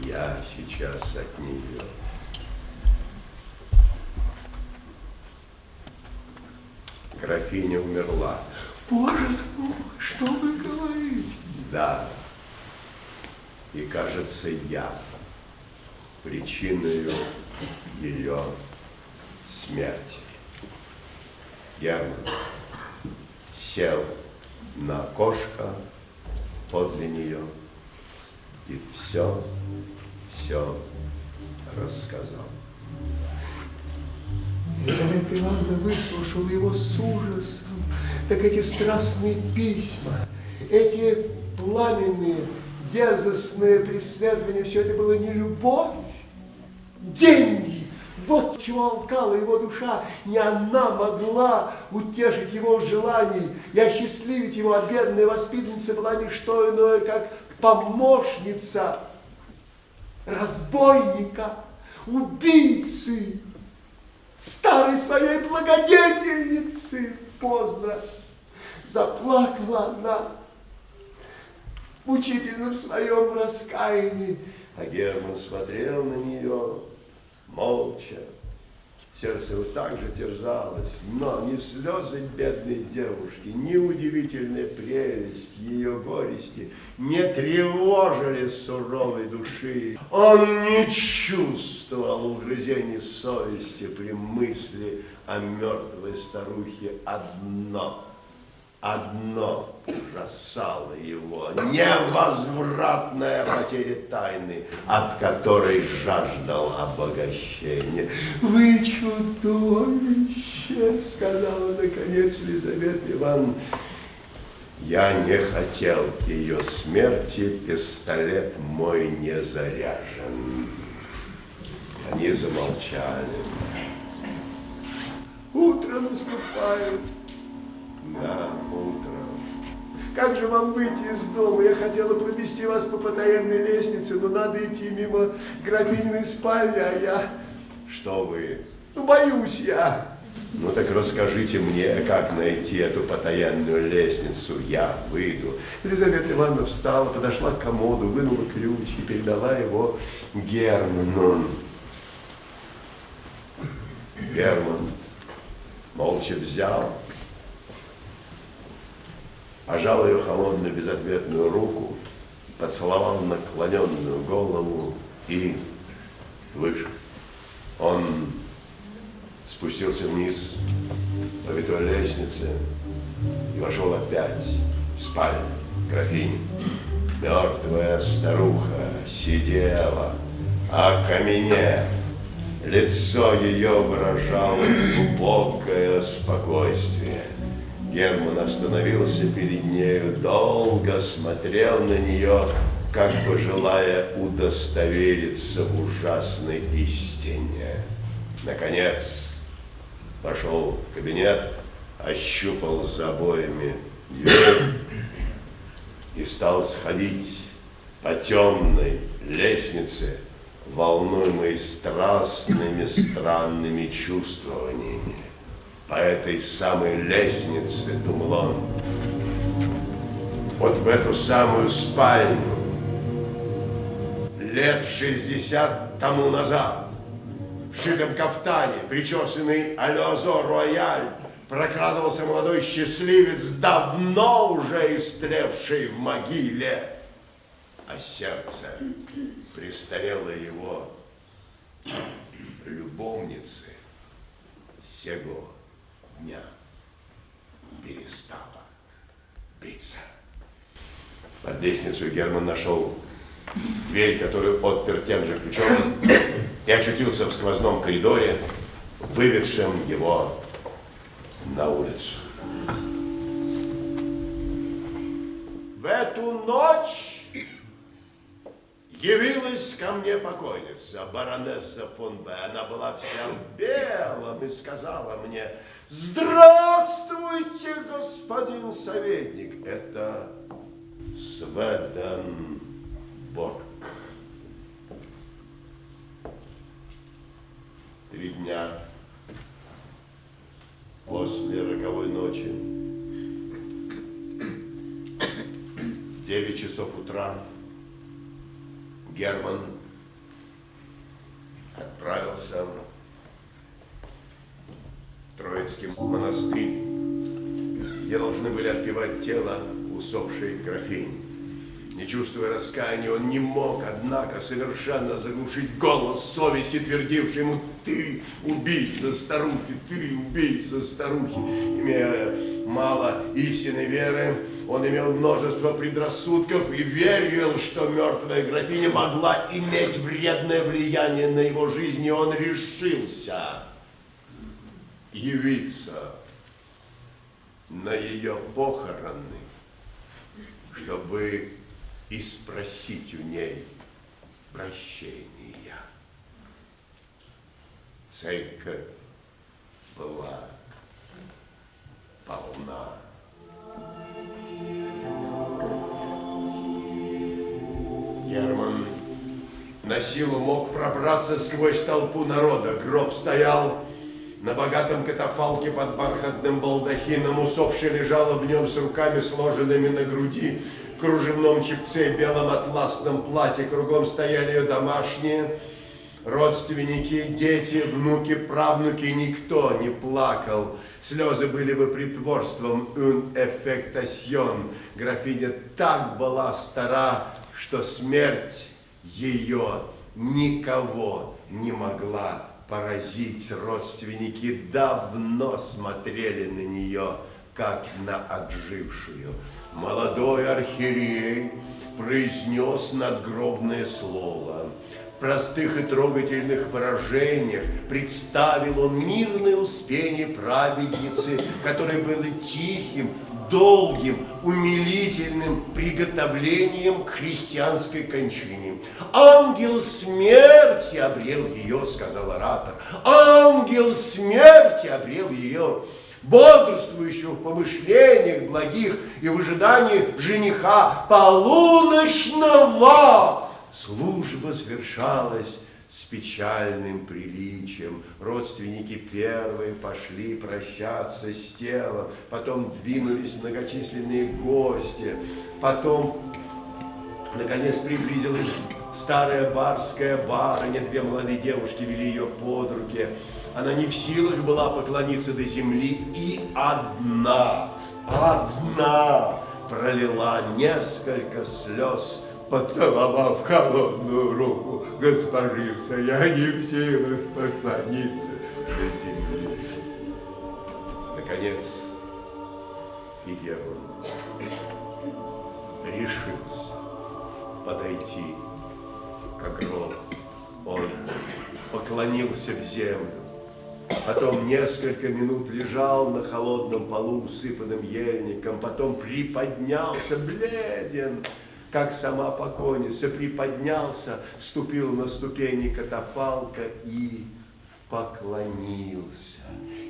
Я сейчас от нее. Графиня умерла. Боже мой, что вы говорите? Да. И, кажется, я причиной ее смерти. Герман сел на окошко подле нее и все рассказал. Елизавета Ивановна выслушала его с ужасом. Так эти страстные письма, эти пламенные, дерзостные преследования, все это было не любовь, деньги. Вот чего алкала его душа. Не она могла утешить его желаний и осчастливить его, а бедная воспитанница была не что иное, как помощница разбойника, убийцы, старой своей благодетельницы. Поздно заплакала она в мучительном своем раскаянии. А Герман смотрел на нее молча. Сердце его также терзалось, но ни слезы бедной девушки, ни удивительная прелесть ее горести не тревожили суровой души. Он не чувствовал угрызений совести при мысли о мертвой старухе. Одно ужасало его: невозвратная потеря тайны, от которой жаждал обогащения. Вы чудовище, сказала наконец Елизавета Ивановна. Я не хотел ее смерти, пистолет мой не заряжен. Они замолчали. Утро наступает. Да, утром. Как же вам выйти из дома? Я хотела провести вас по потаенной лестнице, но надо идти мимо графининой спальни, а я... Что вы? Ну, боюсь я. Ну так расскажите мне, как найти эту потаенную лестницу. Я выйду. Елизавета Ивановна встала, подошла к комоду, вынула ключ и передала его Герману. Герман молча взял, пожал ее холодную безответную руку, поцеловал наклоненную голову и вышел. Он спустился вниз по витой лестнице и вошел опять в спальню графини. Мертвая старуха сидела, окаменев. Лицо ее выражало глубокое спокойствие. Герман остановился перед нею, долго смотрел на нее, как бы желая удостовериться в ужасной истине. Наконец, пошел в кабинет, ощупал за обоями дверь и стал сходить по темной лестнице, волнуемый страстными странными чувствованиями. По этой самой лестнице, думал он, вот в эту самую спальню лет 60 тому назад, в шитом кафтане, причесанный алёзо рояль, прокрадывался молодой счастливец, давно уже истлевший в могиле, а сердце престарело его любовницы сего дня перестало биться. Под лестницу Герман нашел дверь, которую отпер тем же ключом, и очутился в сквозном коридоре, выведшем его на улицу. В эту ночь явилась ко мне покойница, баронесса фон Б. Она была вся в белом и сказала мне: здравствуйте, господин советник. Это Сведенборг. 3 дня после роковой ночи, в 9 часов утра, Герман отправился в Троицкий монастырь где должны были отпевать тело усопшей графини. Не чувствуя раскаяния, он не мог, однако, совершенно заглушить голос совести, твердивший ему: «Ты убийца старухи, ты убийца старухи». Имея мало истинной веры, он имел множество предрассудков и верил, что мертвая графиня могла иметь вредное влияние на его жизнь, и он решился явиться на ее похороны, чтобы и спросить у ней прощения. Церковь была полна. Герман на силу мог пробраться сквозь толпу народа. Гроб стоял на богатом катафалке под бархатным балдахином. Усопшая лежала в нем с руками, сложенными на груди, в кружевном чепце и белом атласном платье. Кругом стояли ее домашние, родственники, дети, внуки, правнуки. Никто не плакал. Слезы были бы притворством, une affectation. Графиня так была стара, что смерть ее никого не могла поразить. Родственники давно смотрели на нее, как на отжившую. Молодой архиерей произнес надгробное слово. В простых и трогательных выражениях представил он мирное успение праведницы, которое было тихим, долгим, умилительным приготовлением к христианской кончине. «Ангел смерти обрел ее», — сказал оратор. «Ангел смерти обрел ее». Бодрствующего в помышлениях благих и в ожидании жениха полуночного. Служба совершалась с печальным приличием. Родственники первые пошли прощаться с телом, потом двинулись многочисленные гости, потом, наконец, приблизилась старая барская барыня, две молодые девушки вели ее под руки. Она не в силах была поклониться до земли, и одна пролила несколько слез, поцеловав холодную руку госпожица. «Я не в силах поклониться до земли». Наконец, и Герман решился подойти к гробу. Он поклонился в землю, потом несколько минут лежал на холодном полу, усыпанным ельником, потом приподнялся, бледен, как сама покойница, приподнялся, ступил на ступени катафалка и поклонился.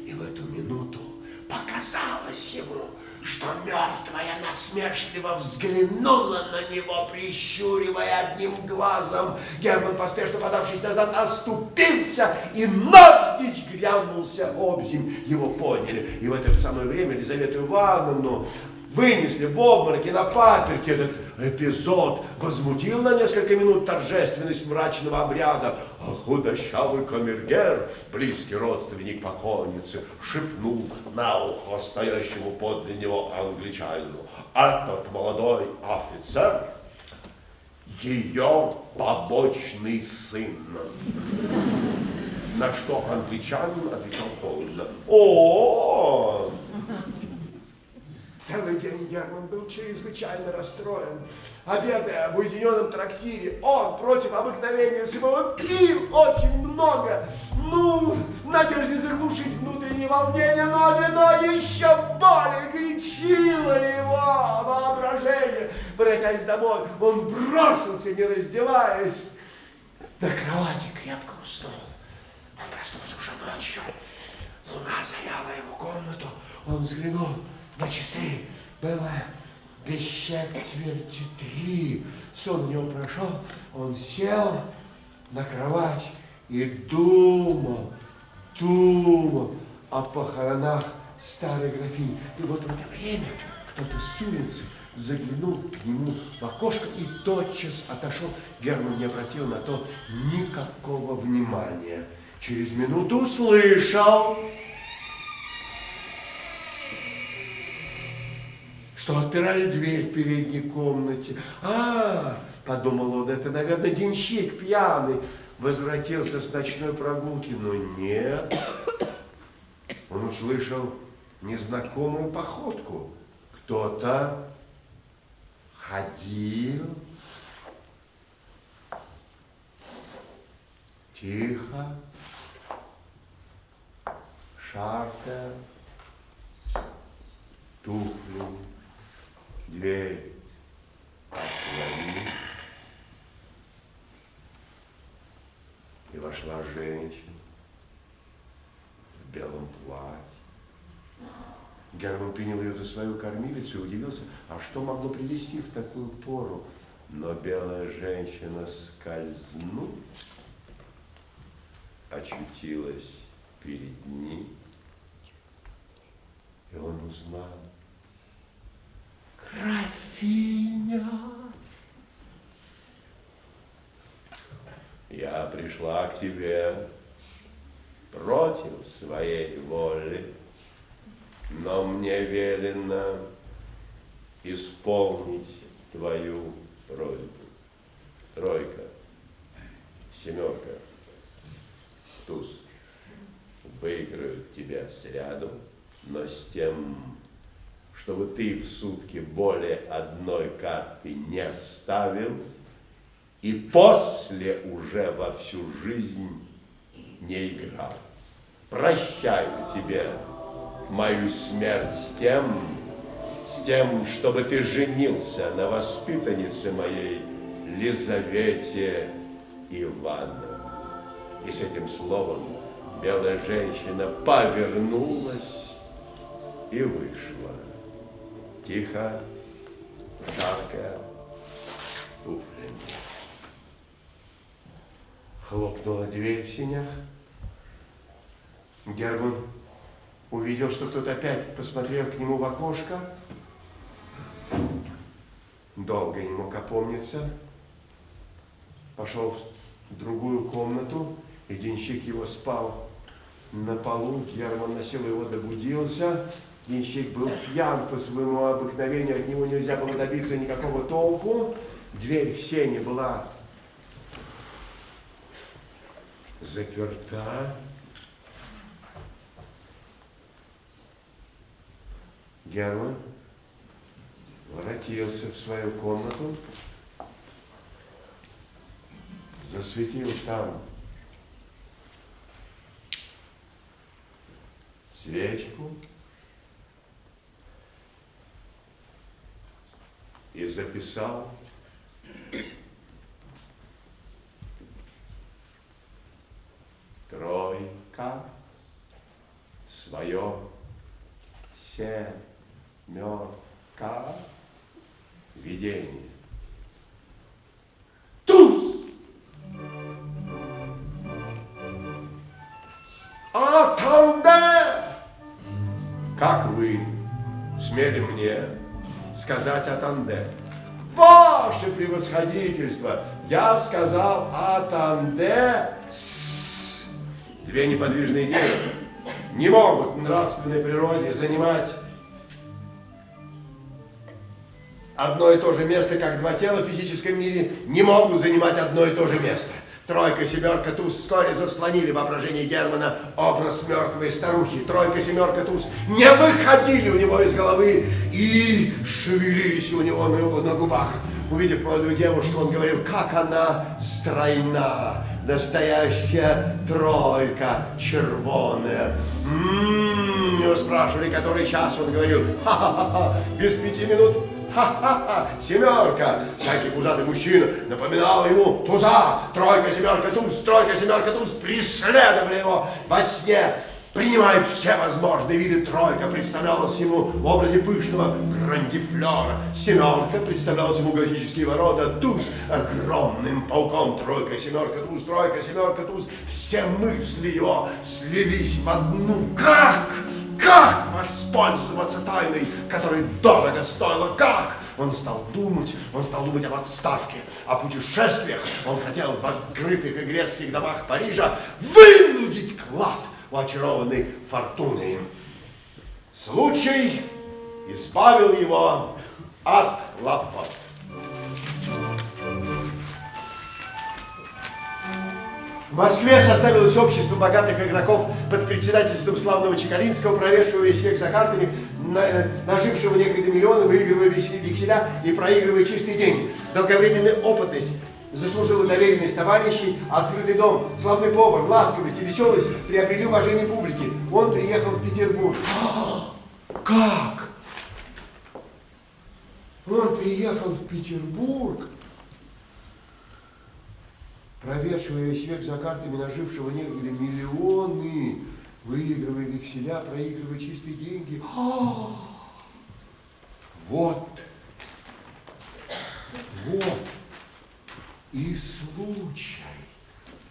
И в эту минуту показалось ему, что мертвая насмешливо взглянула на него, прищуривая одним глазом. Герман, поспешно подавшись назад, оступился и навзничь грянулся обземь. Его подняли, и в это самое время Елизавету Ивановну вынесли в обмороке на паперти. Этот эпизод возмутил на несколько минут торжественность мрачного обряда. А худощавый камергер, близкий родственник покойницы, шепнул на ухо стоящему подле него англичанину: «Этот молодой офицер ее побочный сын». На что англичанин отвечал холодно: «О!» Целый день Герман был чрезвычайно расстроен. Обедая в уединенном трактире, он против обыкновения своего пил очень много. В надежде заглушить внутреннее волнение, но вино еще более горячило его воображение. Воротясь домой, он бросился, не раздеваясь, на кровати крепко уснул. Он проснулся уже ночью. Луна озаряла его комнату. Он взглянул на часы. Было без четверти 3. Сон у него прошел. Он сел на кровать и думал о похоронах старой графини. И вот в это время кто-то с улицы заглянул к нему в окошко и тотчас отошел. Герман не обратил на то никакого внимания. Через минуту услышал: что отпирали дверь в передней комнате. Подумал он, это, наверное, денщик пьяный возвратился с ночной прогулки. Но нет, он услышал незнакомую походку. Кто-то ходил тихо, шаркая туфли, дверь отворили, и вошла женщина в белом платье. Герман принял ее за свою кормилицу и удивился, а что могло привести в такую пору? Но белая женщина, скользнув, очутилась перед ним, и он узнал: графиня! Я пришла к тебе против своей воли, но мне велено исполнить твою просьбу. Тройка, семерка, туз выиграют тебя сряду, но с тем, чтобы ты в сутки более одной карты не ставил и после уже во всю жизнь не играл. Прощаю тебе мою смерть с тем, чтобы ты женился на воспитаннице моей Лизавете Ивановне. И с этим словом белая женщина повернулась и вышла, тихо, шаркая туфлями. Хлопнула дверь в сенях. Герман увидел, что кто-то опять посмотрел к нему в окошко. Долго не мог опомниться. Пошел в другую комнату, и денщик его спал на полу. Герман насилу его добудился. Денщик был пьян по своему обыкновению, от него нельзя было добиться никакого толку. Дверь в сене была заперта. Герман воротился в свою комнату, засветил там свечку и записал тройка, свое семерка, видение. Туз! Атанде! Как вы смели мне сказать атанде? Ваше превосходительство! Я сказал атанде с. Две неподвижные девы не могут в нравственной природе занимать одно и то же место, как два тела в физическом мире не могут занимать одно и то же место. Тройка, семерка, туз вскоре заслонили воображение Германа образ мертвой старухи. Тройка, семерка, туз не выходили у него из головы и шевелились у него на губах. Увидев молодую девушку, он говорил, как она стройна, настоящая тройка, червоная. Его спрашивали, который час, он говорил, ха-ха-ха, без 5 минут. Ха-ха-ха, семерка. Всякий пузатый мужчина напоминал ему туза. Тройка, семерка, туз, тройка, семерка, туз. Преследовали его во сне. Принимая все возможные виды, тройка представлялась ему в образе пышного грандифлера. Семерка представлялась ему готические ворота. Туз огромным пауком. Тройка, семерка, туз. Все мысли его слились в одну. Как воспользоваться тайной, которой дорого стоило? Как? Он стал думать об отставке, о путешествиях. Он хотел в открытых и грецких домах Парижа вынудить клад у очарованной фортуны. Случай избавил его от хлопот. В Москве составилось общество богатых игроков под председательством славного Чекалинского, проведшего весь век за картами, нажившего некогда миллионы, выигрывая векселя и проигрывая чистые деньги. Долговременная опытность заслужила доверенность товарищей, открытый дом, славный повар, ласковость и веселость приобрели уважение публики. Он приехал в Петербург. Как? Он приехал в Петербург, проведшего весь век за картами, нажившего некогда миллионы, выигрывая векселя, проигрывая чистые деньги. Вот и случай.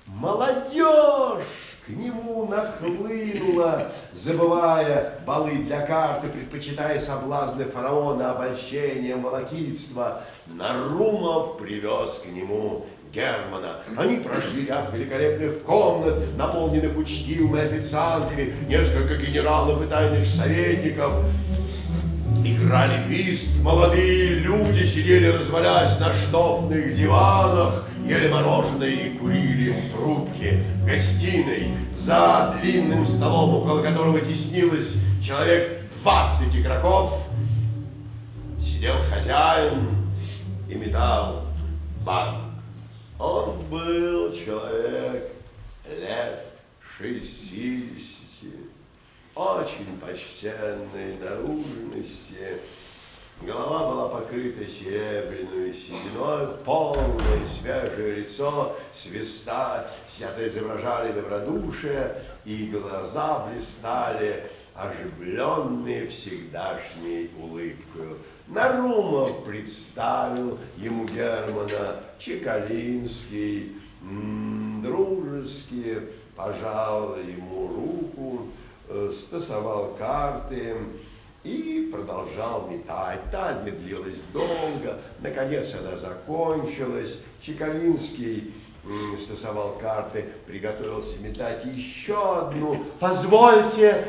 Молодежь к нему нахлынула, забывая балы для карты, предпочитая соблазны фараона, обольщения, волокитства. Нарумов привез к нему Германа. Они прошли ряд великолепных комнат, наполненных учтивыми официантами, несколько генералов и тайных советников. Играли вист, молодые люди сидели, развалясь на штофных диванах, ели мороженое и курили в трубке. В гостиной за длинным столом, около которого теснилось человек 20 игроков, сидел хозяин и метал банк. Он был человек лет 60, очень почтенной наружности. Голова была покрыта серебряной сединой, полное свежее лицо, свиста, свято изображали добродушие, и глаза блистали, оживленные всегдашней улыбкою. Нарумов представил ему Германа. Чекалинский дружески пожал ему руку, стасовал карты и продолжал метать. Та не длилась долго, наконец она закончилась. Чекалинский стасовал карты, приготовился метать еще одну. «Позвольте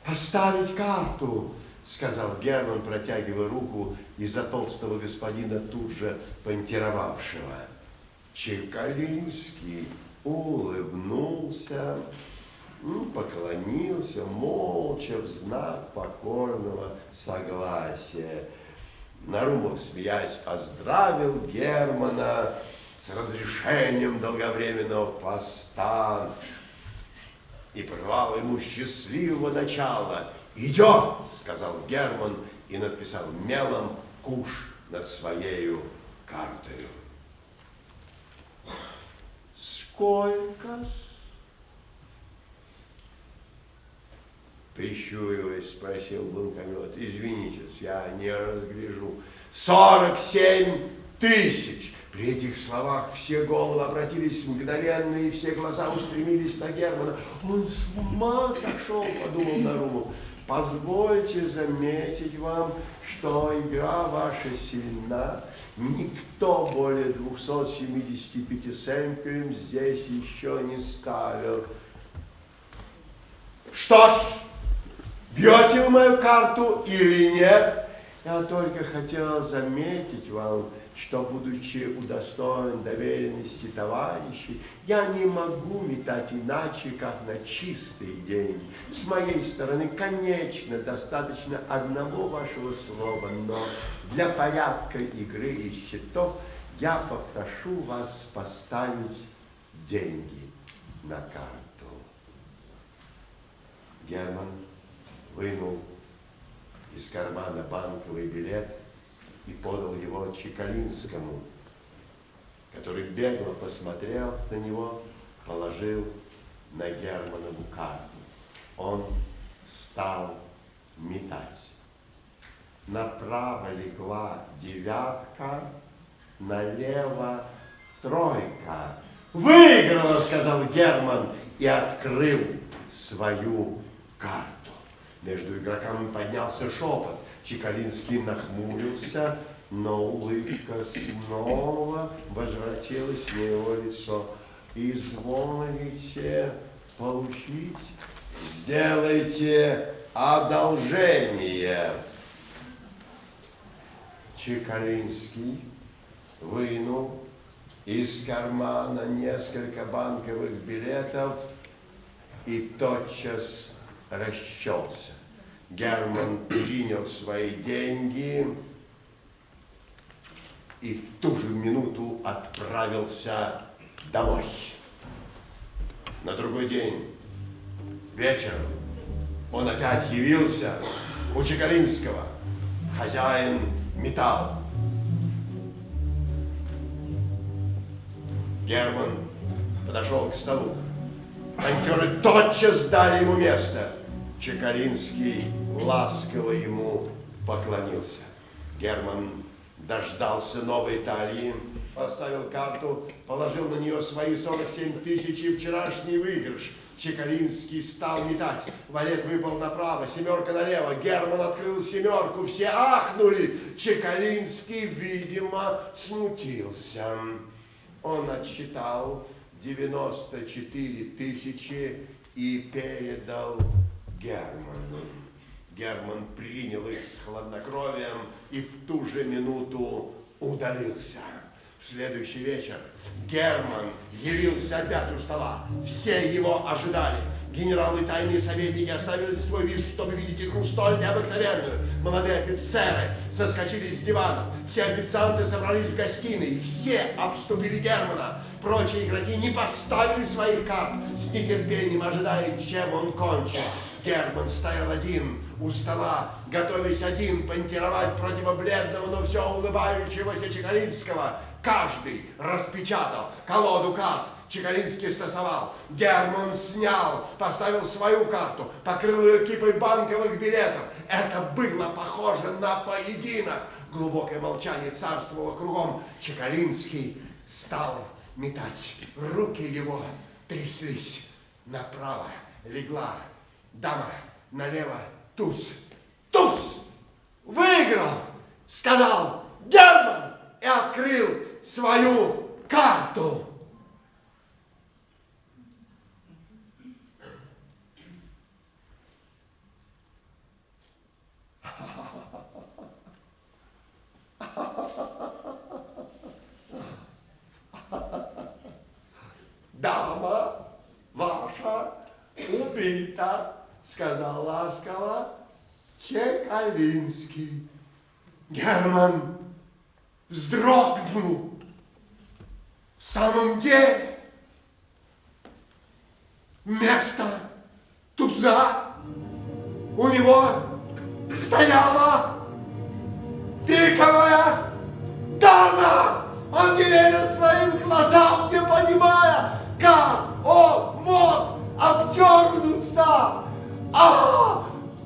поставить карту», — сказал Герман, протягивая руку из-за толстого господина, тут же понтировавшего. Чекалинский улыбнулся, поклонился молча в знак покорного согласия. Нарумов, смеясь, поздравил Германа с разрешением долговременного поста и пожелал ему счастливого начала. «Идет!» — сказал Герман и написал мелом куш над своею картой. «Сколько-с?» — прищуриваясь, спросил банкомет. «Извините, я не разгляжу». 47 тысяч! При этих словах все головы обратились мгновенно, и все глаза устремились на Германа. «Он с ума сошел!» — подумал Нарумов. «Позвольте заметить вам, что игра ваша сильна. Никто более 275 сенкерем здесь еще не ставил». «Что ж, бьете вы мою карту или нет? Я только хотел заметить вам, что, будучи удостоен доверенности товарищей, я не могу метать иначе, как на чистые деньги. С моей стороны, конечно, достаточно одного вашего слова, но для порядка игры и счетов я попрошу вас поставить деньги на карту». Герман вынул из кармана банковый билет и подал его Чекалинскому, который бегло посмотрел на него, положил на Германову карту. Он стал метать. Направо легла девятка, налево тройка. «Выиграла!» — сказал Герман и открыл свою карту. Между игроками поднялся шепот. Чекалинский нахмурился, но улыбка снова возвратилась на его лицо. «Изволите получить? Сделайте одолжение». Чекалинский вынул из кармана несколько банковых билетов и тотчас расчелся. Герман принял свои деньги и в ту же минуту отправился домой. На другой день, вечером, он опять явился у Чекалинского. Хозяин металл. Герман подошел к столу. Банкеры тотчас дали ему место. Чекалинский ласково ему поклонился. Герман дождался новой талии, поставил карту, положил на нее свои 47 тысяч и вчерашний выигрыш. Чекалинский стал метать. Валет выпал направо, семерка налево. Герман открыл семерку, все ахнули. Чекалинский, видимо, смутился. Он отсчитал 94 тысячи и передал Герману. Герман принял их с хладнокровием и в ту же минуту удалился. В следующий вечер Герман явился опять у стола. Все его ожидали. Генералы и тайные советники оставили свой вид, чтобы видеть игру столь необыкновенную. Молодые офицеры соскочили с диванов. Все официанты собрались в гостиной. Все обступили Германа. Прочие игроки не поставили своих карт, с нетерпением ожидая, чем он кончит. Герман стоял один у стола, готовясь один понтировать против бледного, но все улыбающегося Чекалинского. Каждый распечатал колоду карт. Чекалинский стасовал. Герман снял, поставил свою карту, покрыл ее кипой банковых билетов. Это было похоже на поединок. Глубокое молчание царствовало кругом. Чекалинский стал метать. Руки его тряслись. Направо легла дама, налево туз. Туз! Выиграл! Сказал Герман и открыл свою карту. Дама ваша убита, сказал ласково Чекалинский. Герман вздрогнул. В самом деле, вместо туза у него стояла пиковая дама. Он не верил своим глазам, не понимая, как он мог обдернуться.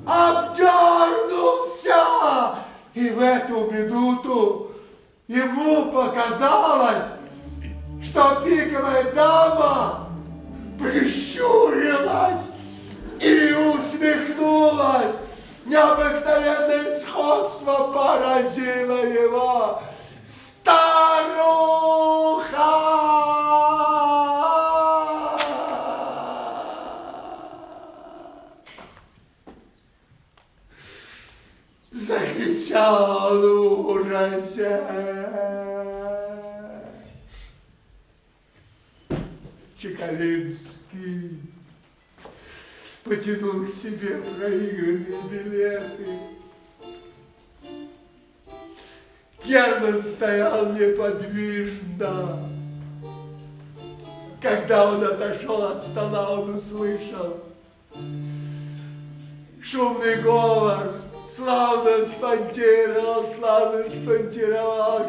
Обдернулся! И в эту минуту ему показалось, что пиковая дама прищурилась и усмехнулась. Необыкновенное сходство поразило его. Старуха! Закричал он в ужасе. Чекалинский потянул к себе проигранные билеты. Герман стоял неподвижно. Когда он отошел от стола, он услышал шумный говор. Славно спонтировал,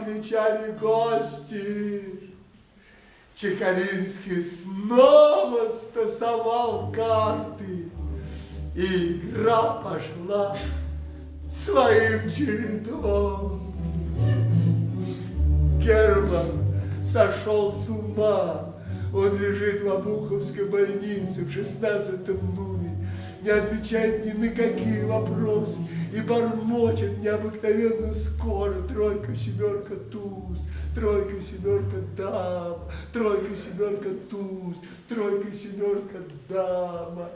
кричали гости. Чекалинский снова стасовал карты, и игра пошла своим чередом. Герман сошел с ума. Он лежит в Обуховской больнице в 16-м номере, не отвечает ни на какие вопросы и бормочет необыкновенно скоро: тройка, семерка, туз, тройка, семерка, дама, тройка, семерка, туз, тройка, семерка, дама.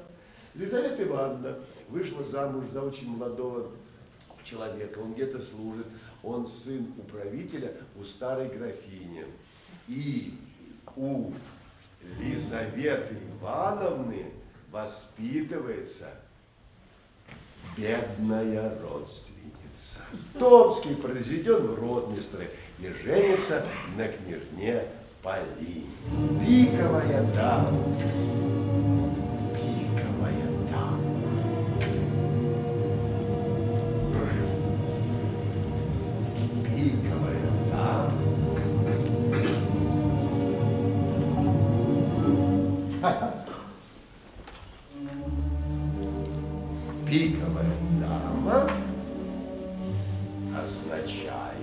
Лизавета Ивановна вышла замуж за очень молодого человека, он где-то служит, он сын управителя у старой графини. И у Лизаветы Ивановны воспитывается бедная родственница. Томский произведен в ротмистры и женится на княжне Полине. Пиковая дама. Пиковая дама. Пиковая дама. Пиковая дама означает